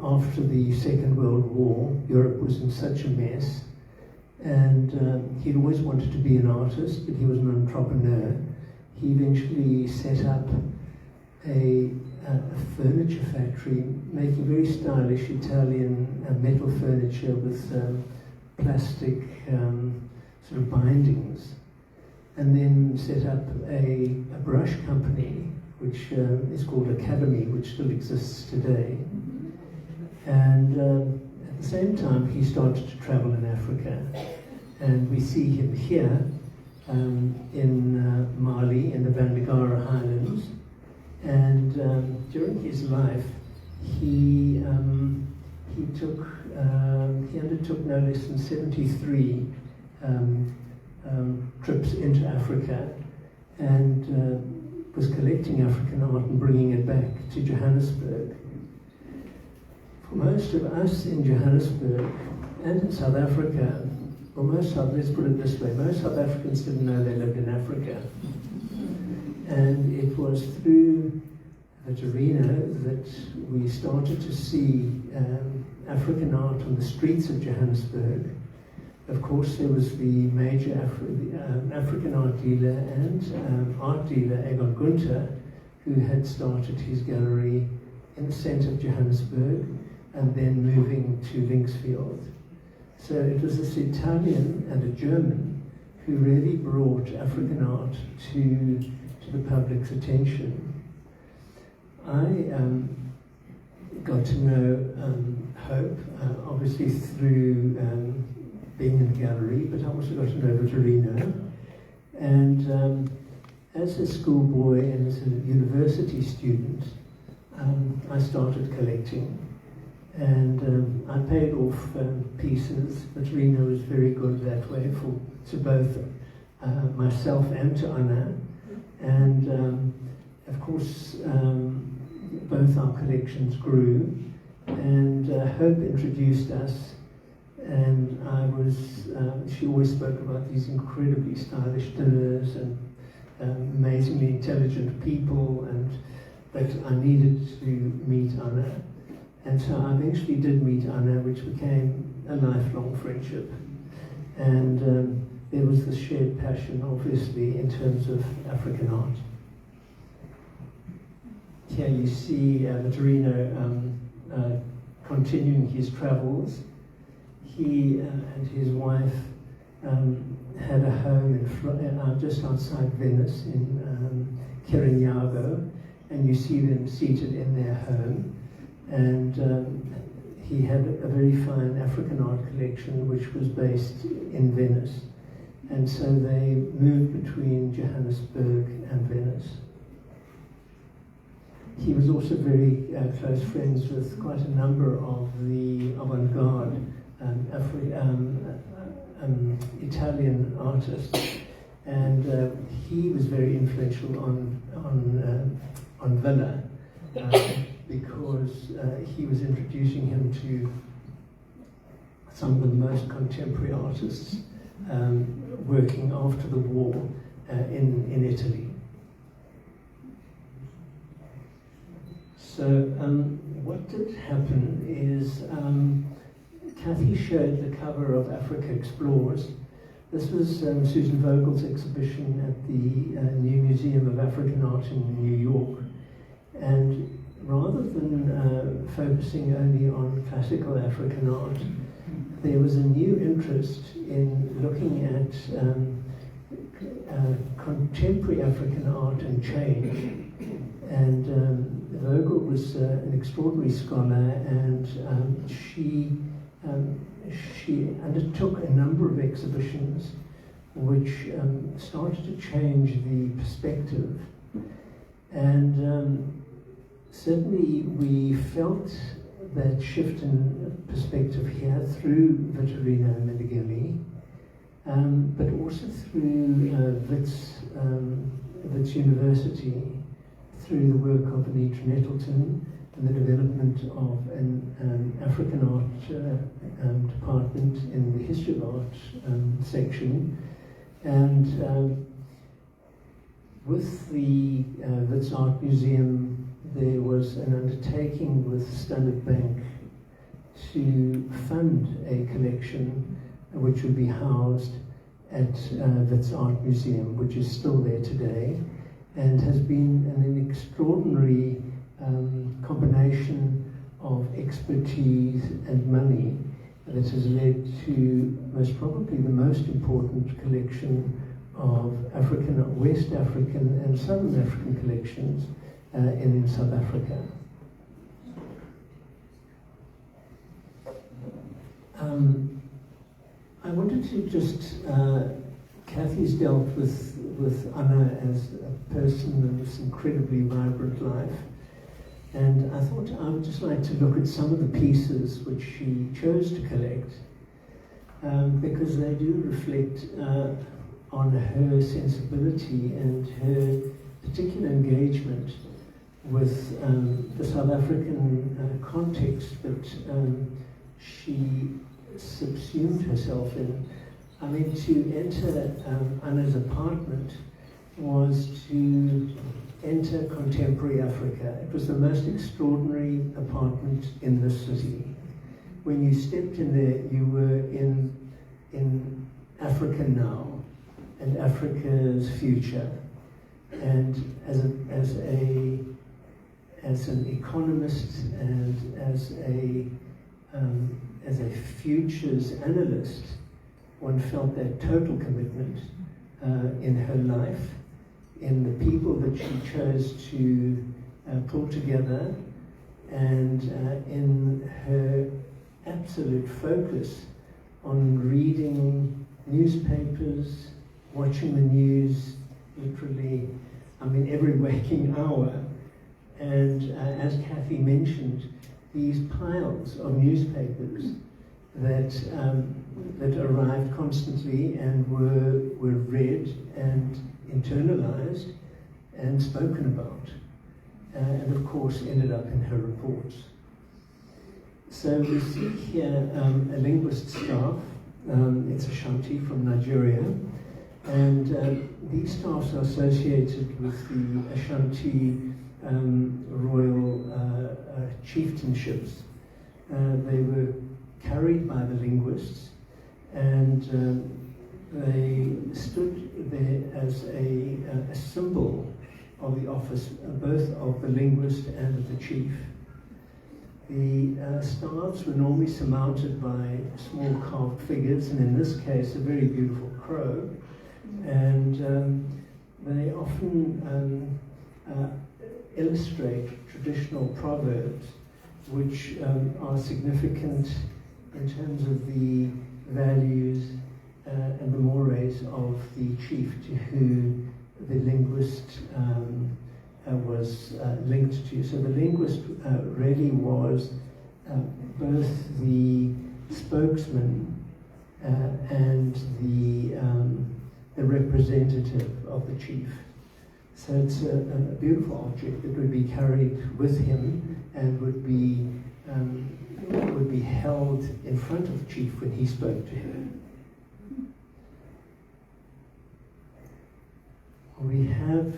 after the Second World War. Europe was in such a mess, and he'd always wanted to be an artist, but he was an entrepreneur. He eventually set up a furniture factory, making very stylish Italian metal furniture with plastic sort of bindings, and then set up a brush company, which is called Academy, which still exists today. And at the same time, he started to travel in Africa, and we see him here in Mali, in the Bandagara Highlands. And during his life, he undertook no less than 73 trips into Africa, and was collecting African art and bringing it back to Johannesburg. For most of us in Johannesburg and in South Africa, let's put it this way, most South Africans didn't know they lived in Africa. And it was through Vittorino that we started to see African art on the streets of Johannesburg. Of course, there was the major African art dealer and art dealer Egon Gunther, who had started his gallery in the centre of Johannesburg and then moving to Linksfield. So it was this Italian and a German who really brought African art to the public's attention. I got to know Hope, obviously through being in the gallery, but I also got to know Vittorino. And as a schoolboy and as a university student, I started collecting. And I paid off pieces. Vittorino was very good that way to both myself and to Anna. And of course, both our collections grew, and Hope introduced us, and she always spoke about these incredibly stylish dinners and amazingly intelligent people, and that I needed to meet Anna. And so I eventually did meet Anna, which became a lifelong friendship. And there was this shared passion, obviously, in terms of African art. Here you see Vittorino continuing his travels. He and his wife had a home just outside Venice in Chirinyago, and you see them seated in their home. And he had a very fine African art collection which was based in Venice. And so they moved between Johannesburg and Venice. He was also very close friends with quite a number of the avant-garde Italian artists. And he was very influential on Villa. Because he was introducing him to some of the most contemporary artists working after the war in Italy. So what did happen is Kathy showed the cover of Africa Explores. This was Susan Vogel's exhibition at the New Museum of African Art in New York. And rather than focusing only on classical African art, there was a new interest in looking at contemporary African art and change. And Vogel was an extraordinary scholar, and she undertook a number of exhibitions which started to change the perspective. And certainly we felt that shift in perspective here through Vittorino Meneghelli, but also through Wits University, through the work of Anita Nettleton and the development of an African art department in the history of art section. And with the Wits Art Museum, there was an undertaking with Standard Bank to fund a collection which would be housed at Wits Art Museum, which is still there today, and has been an extraordinary combination of expertise and money that has led to most probably the most important collection of West African and Southern African collections in South Africa. I wanted to just, Kathy's dealt with Anna as a person with this incredibly vibrant life, and I thought I would just like to look at some of the pieces which she chose to collect, because they do reflect on her sensibility and her particular engagement with the South African context that she subsumed herself in. I mean, to enter Anna's apartment was to enter contemporary Africa. It was the most extraordinary apartment in the city. When you stepped in there, you were in Africa now, and Africa's future. And as an economist and as a futures analyst, one felt that total commitment in her life, in the people that she chose to pull together, and in her absolute focus on reading newspapers, watching the news, literally, I mean, every waking hour. And as Kathy mentioned, these piles of newspapers that arrived constantly and were read and internalized and spoken about, and of course ended up in her reports. So we see here a linguist staff. It's Ashanti from Nigeria, and these staffs are associated with the Ashanti royal chieftainships. They were carried by the linguists, and they stood there as a symbol of the office, both of the linguist and of the chief. The staffs were normally surmounted by small carved figures, and in this case, a very beautiful crow. And they often illustrate traditional proverbs, which are significant in terms of the values and the mores of the chief to who the linguist was linked to. So the linguist really was both the spokesman and the representative of the chief. So it's a beautiful object that would be carried with him and would be be held in front of the chief when he spoke to her. We have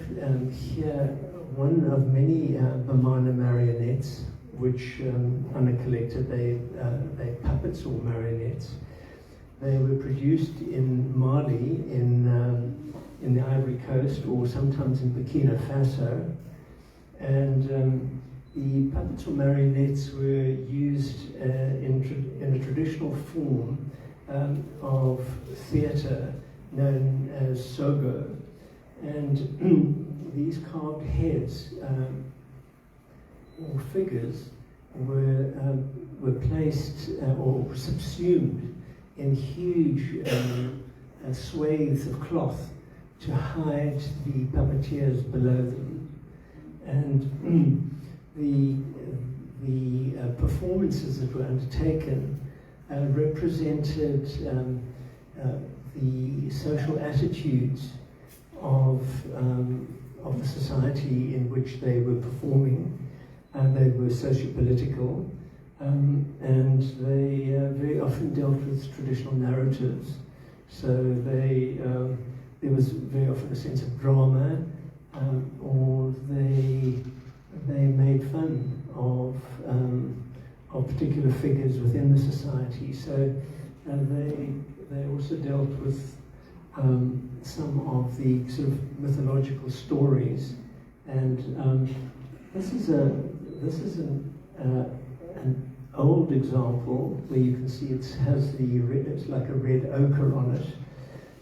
here one of many Berman marionettes, which Anna collected. They're puppets or marionettes. They were produced in Mali, in the Ivory Coast, or sometimes in Burkina Faso. And the puppets or marionettes were used in a traditional form of theatre known as sogo. And these carved heads or figures were placed or subsumed in huge swathes of cloth to hide the puppeteers below them. And the performances that were undertaken represented the social attitudes of the society in which they were performing. They were socio-political, and they very often dealt with traditional narratives. So there was very often a sense of drama, or they made fun of particular figures within the society. So they also dealt with some of the sort of mythological stories, and this is an old example where you can see it's like a red ochre on it.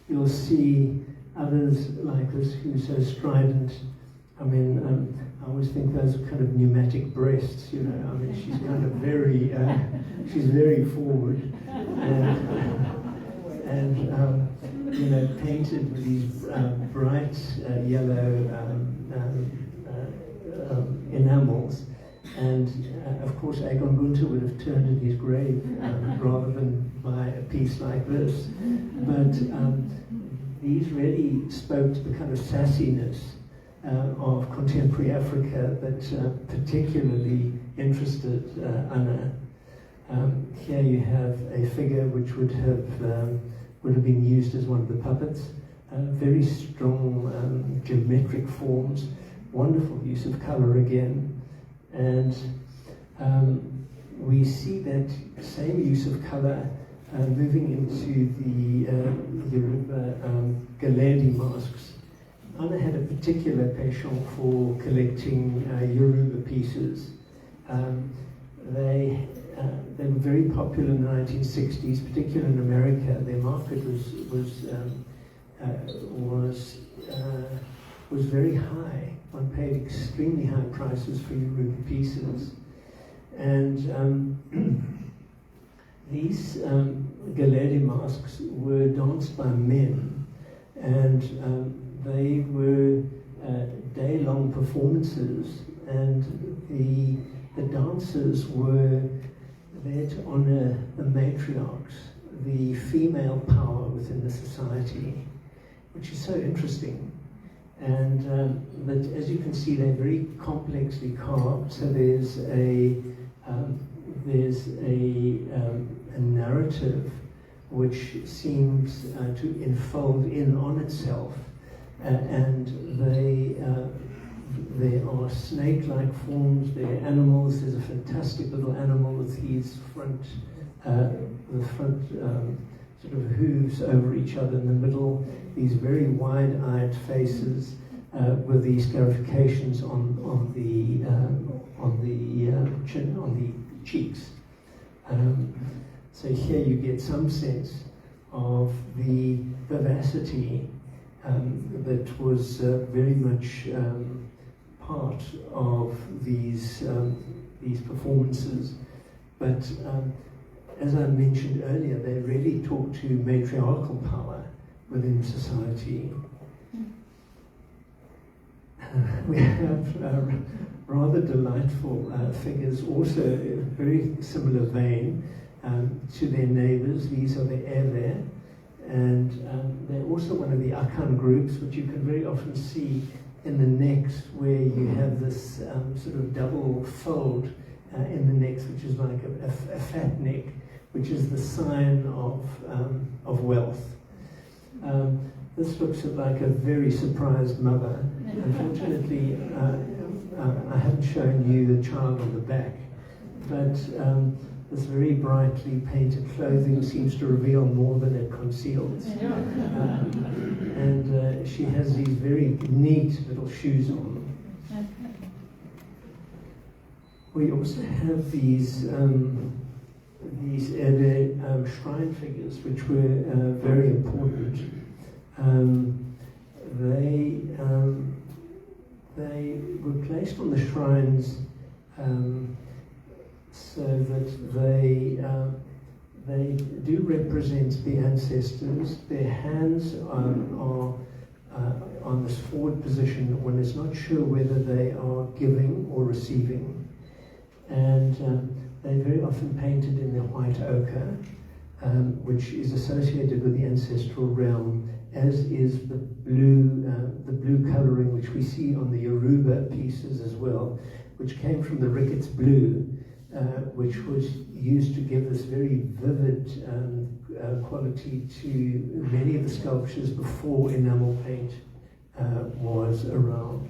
You'll see others like this who's so strident. I mean, I always think those are kind of pneumatic breasts, you know. I mean, she's kind of very, she's very forward, and you know, painted with these bright yellow enamels. And of course, Egon Gunther would have turned in his grave rather than buy a piece like this. But these really spoke to the kind of sassiness of contemporary Africa that particularly interested Anna. Here you have a figure which would have been used as one of the puppets. Very strong geometric forms, wonderful use of color again. And we see that same use of color moving into the Yoruba Gallery masks. Anna had a particular penchant for collecting Yoruba pieces. They were very popular in the 1960s, particularly in America. Their market was very high. One paid extremely high prices for Yoruba pieces. And these Gallery masks were danced by men, and they were day-long performances, and the dancers were there to honor the matriarchs, the female power within the society, which is so interesting. And but as you can see, they're very complexly carved. So there's a narrative which seems to enfold in on itself, and there are snake-like forms. There are animals. There's a fantastic little animal with his front sort of hooves over each other in the middle. These very wide-eyed faces with these scarifications on the chin, on the cheeks. So here you get some sense of the vivacity that was very much part of these performances. But as I mentioned earlier, they really talk to matriarchal power within society. We have rather delightful figures, also in a very similar vein to their neighbors. These are the Ewe, and they're also one of the Akan groups, which you can very often see in the necks, where you have this sort of double fold in the necks, which is like a fat neck, which is the sign of wealth. This looks like a very surprised mother. Unfortunately, I haven't shown you the child on the back, but this very brightly painted clothing seems to reveal more than it conceals. And she has these very neat little shoes on. We also have these shrine figures, which were very important. They were placed on the shrines so that they do represent the ancestors. Their hands are on this forward position. One is not sure whether they are giving or receiving. And they're very often painted in their white ochre, which is associated with the ancestral realm, as is the blue colouring which we see on the Yoruba pieces as well, which came from the rickets blue, which was used to give this very vivid quality to many of the sculptures before enamel paint was around.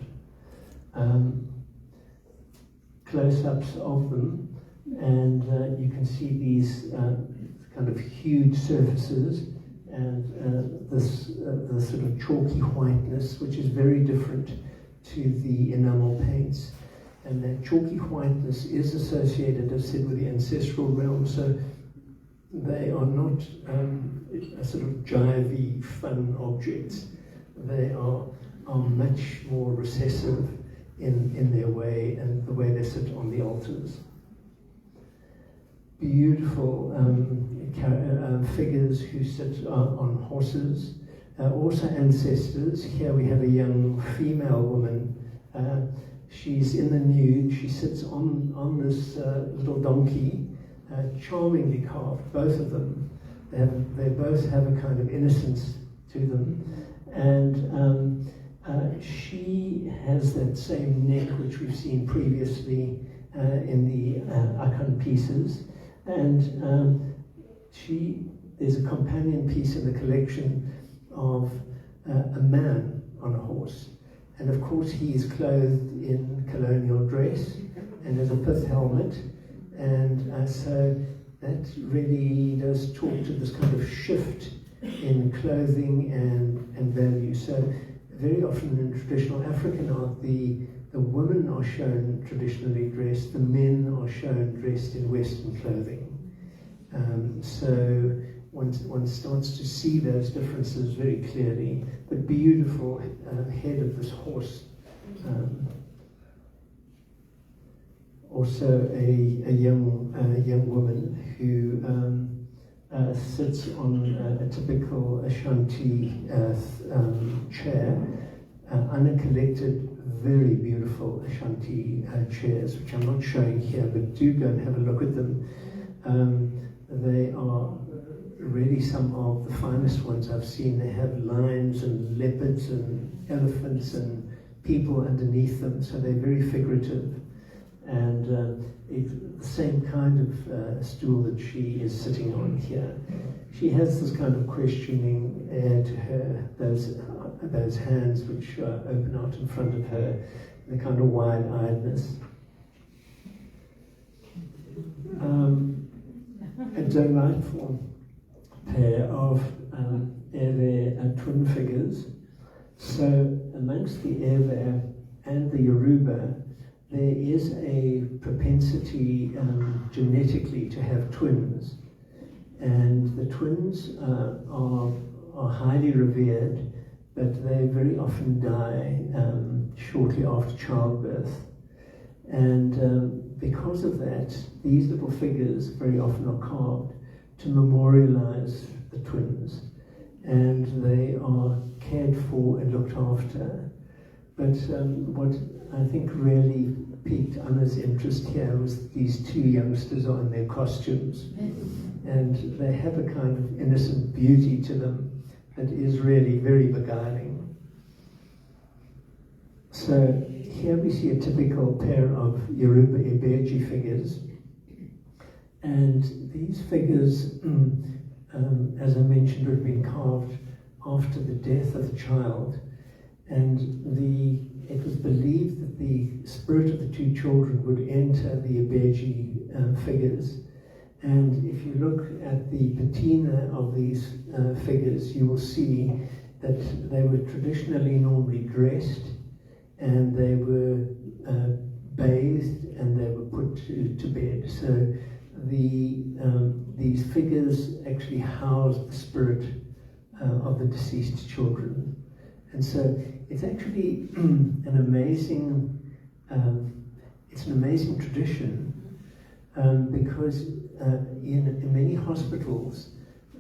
Close-ups of them, and you can see these kind of huge surfaces and the sort of chalky whiteness, which is very different to the enamel paints. And that chalky whiteness is associated, as I said, with the ancestral realm, so they are not a sort of jivey, fun objects. They are much more recessive in their way and the way they sit on the altars. Beautiful figures who sit on horses, also ancestors. Here we have a young female woman. She's in the nude. She sits on this little donkey, charmingly carved, both of them. They both have a kind of innocence to them. And she has that same neck which we've seen previously in the Akan pieces. And there's a companion piece in the collection of a man on a horse. And of course he is clothed in colonial dress and has a pith helmet. And so that really does talk to this kind of shift in clothing and value. So very often in traditional African art, the women are shown traditionally dressed, the men are shown dressed in Western clothing. So one starts to see those differences very clearly. The beautiful head of this horse. Also a young woman who sits on a typical Ashanti chair, uncollected, very beautiful Ashanti chairs, which I'm not showing here, but do go and have a look at them. They are really some of the finest ones I've seen. They have lions and leopards and elephants and people underneath them, so they're very figurative. And it's the same kind of stool that she is sitting on here. She has this kind of questioning air to her, those hands which open out in front of her, the kind of wide-eyedness. A delightful pair of Ewe twin figures. So amongst the Ewe and the Yoruba, there is a propensity genetically to have twins, and the twins are highly revered, but they very often die shortly after childbirth. And because of that, these little figures very often are carved to memorialize the twins, and they are cared for and looked after. But what I think really piqued Anna's interest here was these two youngsters are in their costumes, and they have a kind of innocent beauty to them that is really very beguiling. So here we see a typical pair of Yoruba Ibeji figures. And these figures, as I mentioned, had been carved after the death of the child. And it was believed that the spirit of the two children would enter the Ibeji figures. And if you look at the patina of these figures, you will see that they were traditionally normally dressed, and they were bathed, and they were put to bed. So these figures actually house the spirit of the deceased children. And so it's actually an amazing tradition, because in many hospitals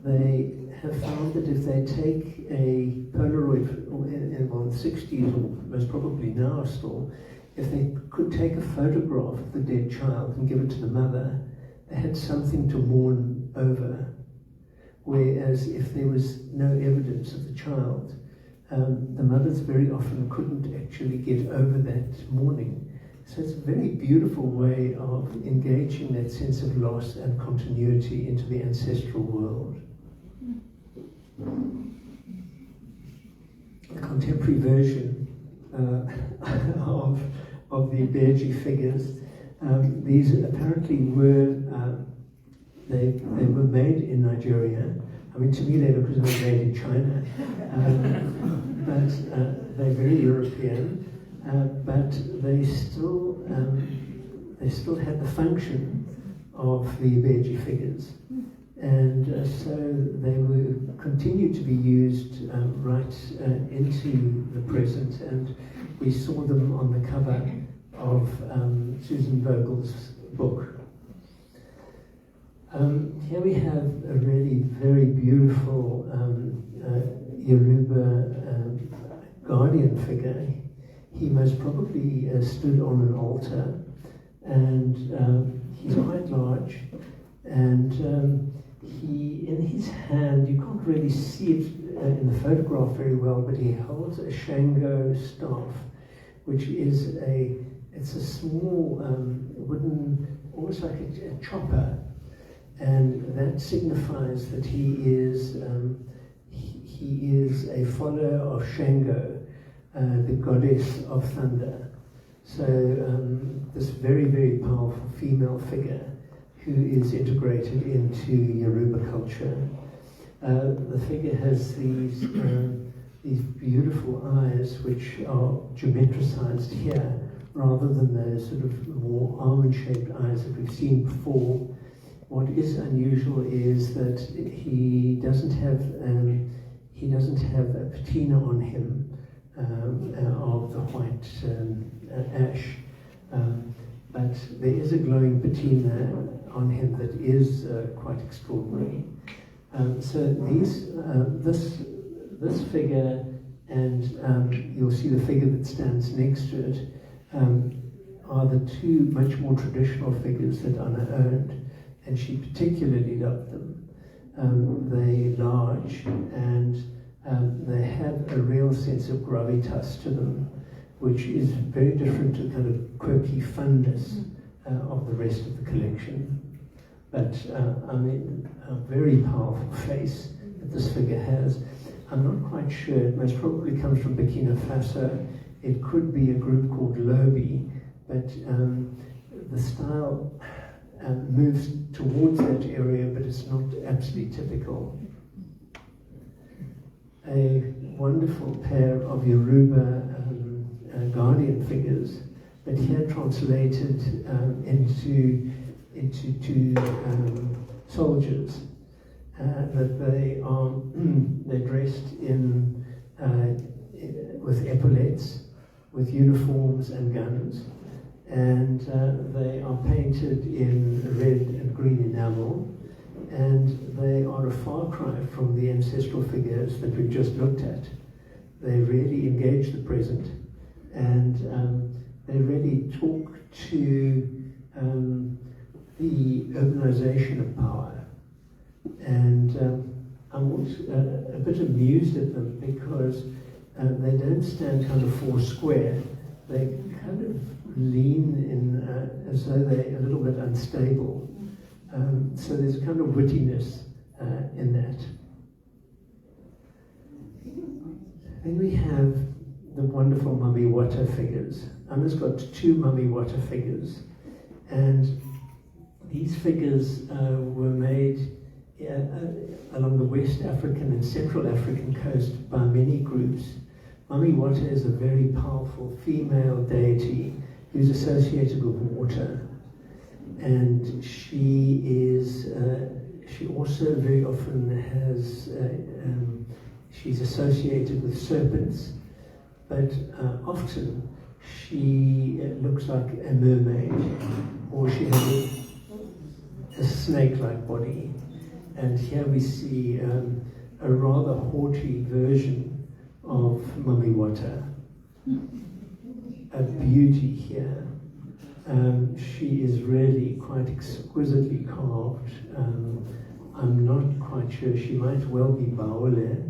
they have found that if they take a Polaroid, in the 60s, or most probably now still, if they could take a photograph of the dead child and give it to the mother, they had something to mourn over. Whereas if there was no evidence of the child, the mothers very often couldn't actually get over that mourning. So it's a very beautiful way of engaging that sense of loss and continuity into the ancestral world. The contemporary version of the Ibeji figures, these apparently were they were made in Nigeria. I mean, to me they look as though they're made in China, but they're very European. But they still had the function of the Ibeji figures, and so they will continue to be used right into the present. And we saw them on the cover of Susan Vogel's book. Here we have a really very beautiful Yoruba guardian figure. He most probably stood on an altar, and he's quite large, and he, in his hand, you can't really see it in the photograph very well, but he holds a Shango staff, which is it's a small wooden, almost like a chopper, and that signifies that he is a follower of Shango, the goddess of thunder. So this very, very powerful female figure who is integrated into Yoruba culture. The figure has these beautiful eyes which are geometricized here rather than those sort of more almond-shaped eyes that we've seen before. What is unusual is that he doesn't have a patina on him of the white ash, but there is a glowing patina on him that is quite extraordinary. So this figure, and you'll see the figure that stands next to it, are the two much more traditional figures that Anna owned, and she particularly loved them. They're large, and they have a real sense of gravitas to them, which is very different to the kind of quirky funness of the rest of the collection. But I mean, a very powerful face that this figure has. I'm not quite sure, it most probably comes from Burkina Faso. It could be a group called Lobi, but the style moves towards that area, but it's not absolutely typical. A wonderful pair of Yoruba guardian figures, but here translated into two soldiers. That they're dressed with epaulettes, with uniforms and guns, and they are painted in red and green enamel, and they are a far cry from the ancestral figures that we've just looked at. They really engage the present, and they really talk to the urbanization of power. And I'm also a bit amused at them because they don't stand kind of four square. they kind of lean in as though they're a little bit unstable. So there's a kind of wittiness in that. Then we have the wonderful mummy water figures. Anna's got 2 mummy water figures, and these figures were made along the West African and Central African coast by many groups. Mummy Wata is a very powerful female deity who's associated with water, and she also very often has she's associated with serpents, but often she looks like a mermaid, or she has a snake-like body. And here we see a rather haughty version of Mummy Wata, a beauty here. She is really quite exquisitely carved. I'm not quite sure, she might well be Baole,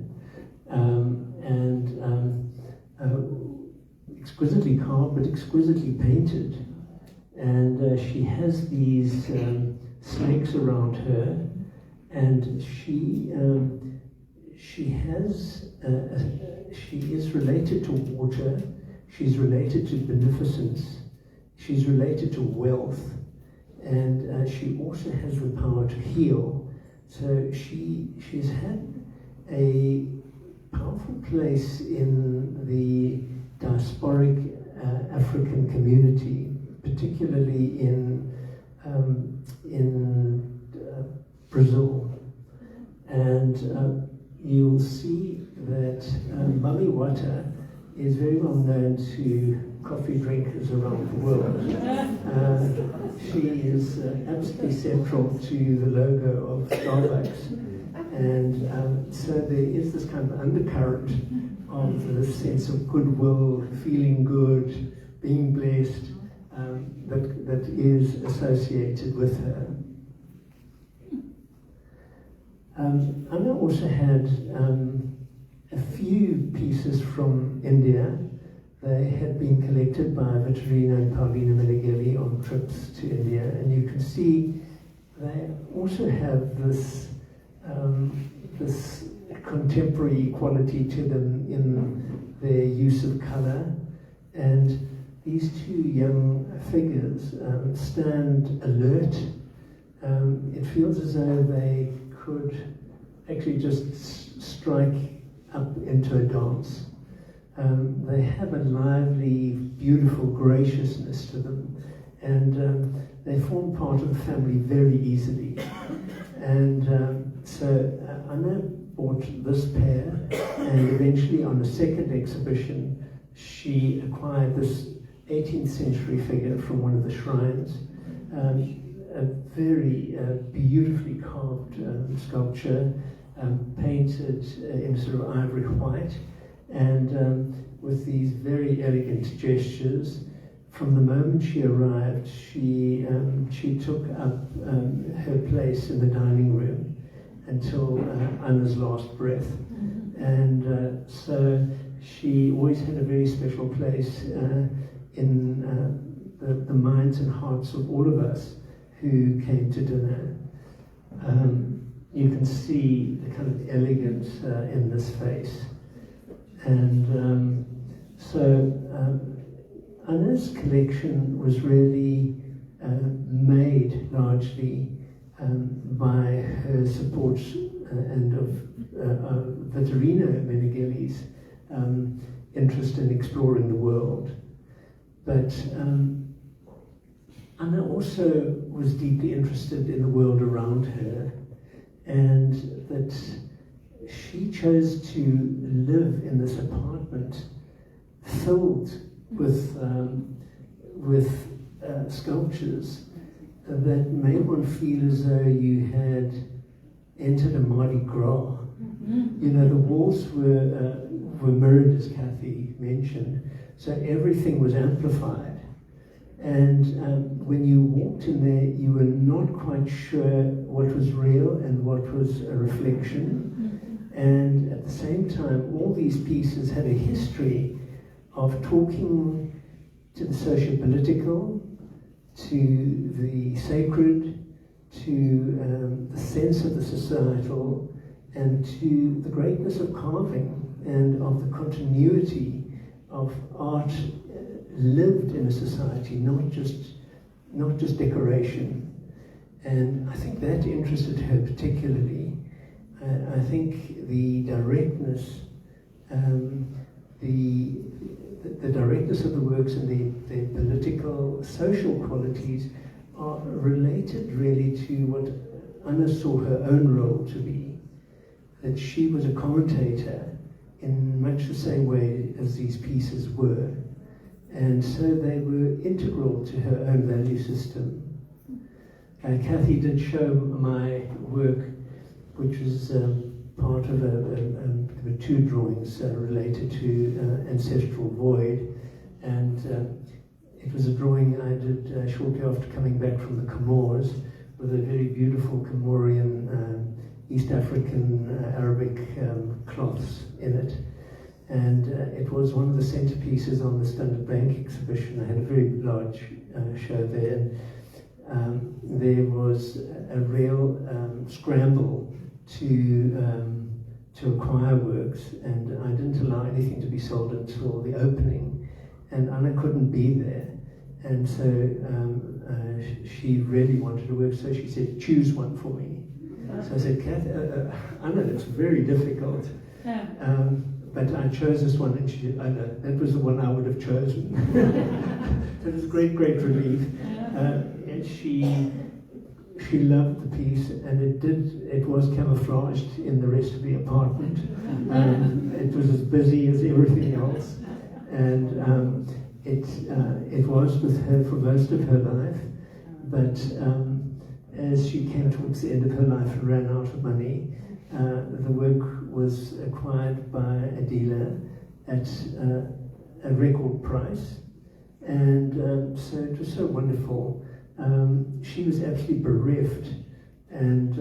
exquisitely carved but exquisitely painted. And she has these snakes around her, and she is related to water, she's related to beneficence, she's related to wealth, and she also has the power to heal. So she's had a powerful place in the diasporic African community, particularly in Brazil. And you'll see that Mummy Wata is very well known to coffee drinkers around the world. She is absolutely central to the logo of Starbucks. And so there is this kind of undercurrent of this sense of goodwill, feeling good, being blessed, that is associated with her. Anna also had a few pieces from India. They had been collected by Vitorino and Paolina Meneghelli on trips to India, and you can see they also have this this contemporary quality to them in their use of color. And these 2 young figures stand alert. It feels as though they could actually just strike up into a dance. They have a lively, beautiful graciousness to them, and they form part of the family very easily. And so Anna bought this pair, and eventually on a second exhibition she acquired this 18th century figure from one of the shrines, a very beautifully carved sculpture, painted in sort of ivory white, and with these very elegant gestures. From the moment she arrived, she took up her place in the dining room until Anna's last breath. And so she always had a very special place in the minds and hearts of all of us who came to dinner. You can see the kind of elegance in this face. And Anna's collection was really made largely by her support and of Vitorino Meneghelli's interest in exploring the world. But Anna also was deeply interested in the world around her, and that she chose to live in this apartment filled with sculptures that made one feel as though you had entered a Mardi Gras. You know, the walls were mirrored, as Kathy mentioned, so everything was amplified. And when you walked in there, you were not quite sure what was real and what was a reflection. And at the same time, all these pieces had a history of talking to the socio-political, to the sacred, to the sense of the societal, and to the greatness of carving and of the continuity of art lived in a society, not just decoration. And I think that interested her particularly. I think the directness, the directness of the works and the political, social qualities are related really to what Anna saw her own role to be, that she was a commentator in much the same way as these pieces were. And so they were integral to her own value system. Kathy did show my work, which was part of there were two drawings related to Ancestral Void, and it was a drawing I did shortly after coming back from the Comores, with a very beautiful Comorian East African Arabic cloths in it. And it was one of the centerpieces on the Standard Bank exhibition. I had a very large show there. And there was a real scramble to acquire works, and I didn't allow anything to be sold until the opening, and Anna couldn't be there, and so she really wanted a work, so she said, choose one for me. So I said, Kathy, Anna, it's very difficult, but I chose this one, and she said, oh no, that was the one I would have chosen. So it was a great, great relief. And she loved the piece, and it was camouflaged in the rest of the apartment. It was as busy as everything else, and it was with her for most of her life, but as she came towards the end of her life and ran out of money, the work was acquired by a dealer at a record price, and so it was so wonderful. She was absolutely bereft, and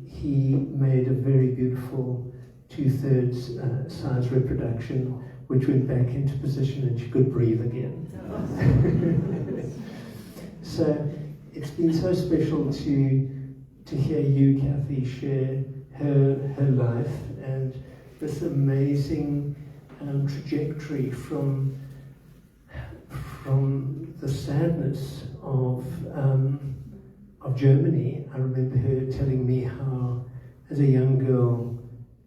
he made a very beautiful 2/3 size reproduction, which went back into position and she could breathe again. So it's been so special to hear you, Kathy, share her life and this amazing trajectory from the sadness of Germany. I remember her telling me how, as a young girl,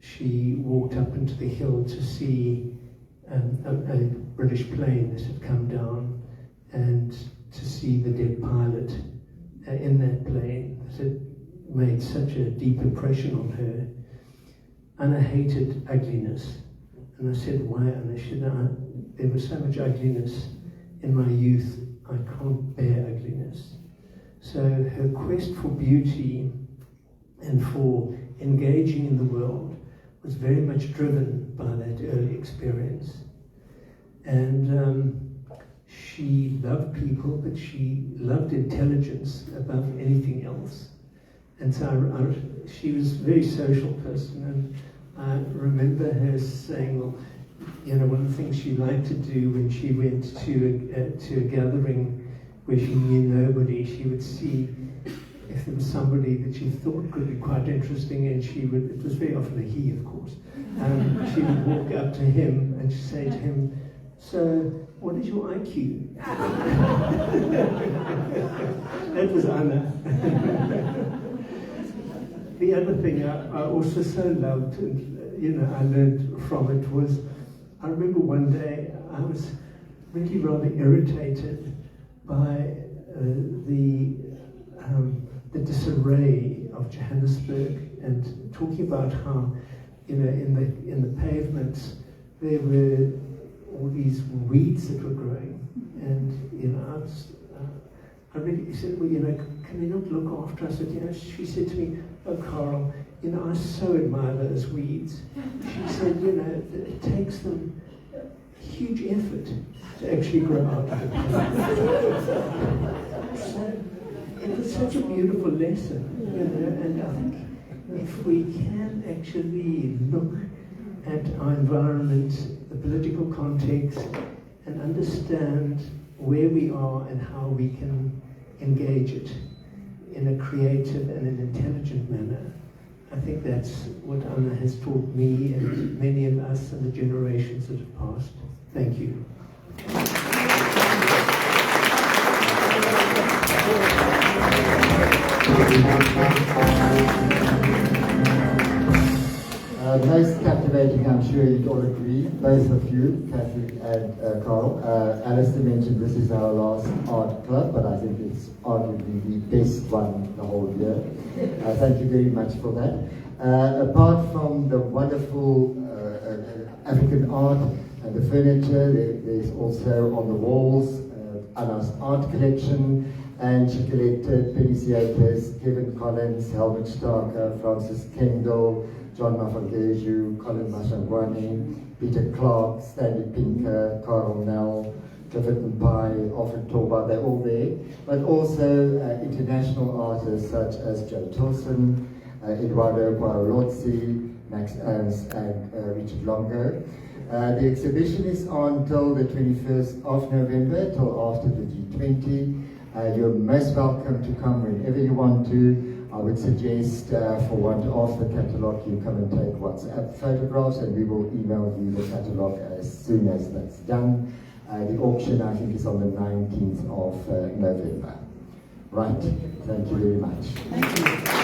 she walked up into the hill to see a British plane that had come down, and to see the dead pilot in that plane. That had made such a deep impression on her. Anna hated ugliness. And I said, why, Anna? She said, there was so much ugliness in my youth, I can't bear ugliness. So her quest for beauty and for engaging in the world was very much driven by that early experience. And she loved people, but she loved intelligence above anything else. And so she was a very social person, and I remember her saying, well, you know, one of the things she liked to do when she went to a gathering where she knew nobody, she would see if there was somebody that she thought could be quite interesting, and she would, it was very often a he, of course, she would walk up to him and she'd say to him, so, what is your IQ? That was Anna. The other thing I also so loved, and you know, I learned from it, was I remember one day I was really rather irritated by the disarray of Johannesburg, and talking about how, you know, in the pavements there were all these weeds that were growing, and you know, I really said, well, you know, can they not look after us? And, you know, she said to me, oh, Karel, you know, I so admire those weeds. She said, you know, it takes them huge effort to actually grow out of it. So it was such a beautiful lesson, you know, and I think if we can actually look at our environment, the political context, and understand where we are and how we can engage it in a creative and an intelligent manner. I think that's what Anna has taught me and many of us and the generations that have passed. Thank you. Most captivating, I'm sure you'd all agree, both of you, Kathy and Karel. Alistair mentioned this is our last art club, but I think it's arguably the best one the whole year. Thank you very much for that. Apart from the wonderful African art and the furniture, there's also on the walls Anna's art collection, and she collected Penny Siakis, Kevin Collins, Helmut Starcke, Francis Kendall, John Mafangeju, Colin Mashangwani, Peter Clark, Stanley Pinker, Karel Nell, Clifford Mpai, Alfred Torba, they're all there. But also international artists such as Joe Tilson, Eduardo Guarolozzi, Max Ernst, and Richard Longo. The exhibition is on till the 21st of November, till after the G20. You're most welcome to come whenever you want to. I would suggest for one to ask the catalogue, you come and take WhatsApp photographs and we will email you the catalogue as soon as that's done. The auction, I think, is on the 19th of November. Right, thank you very much. Thank you.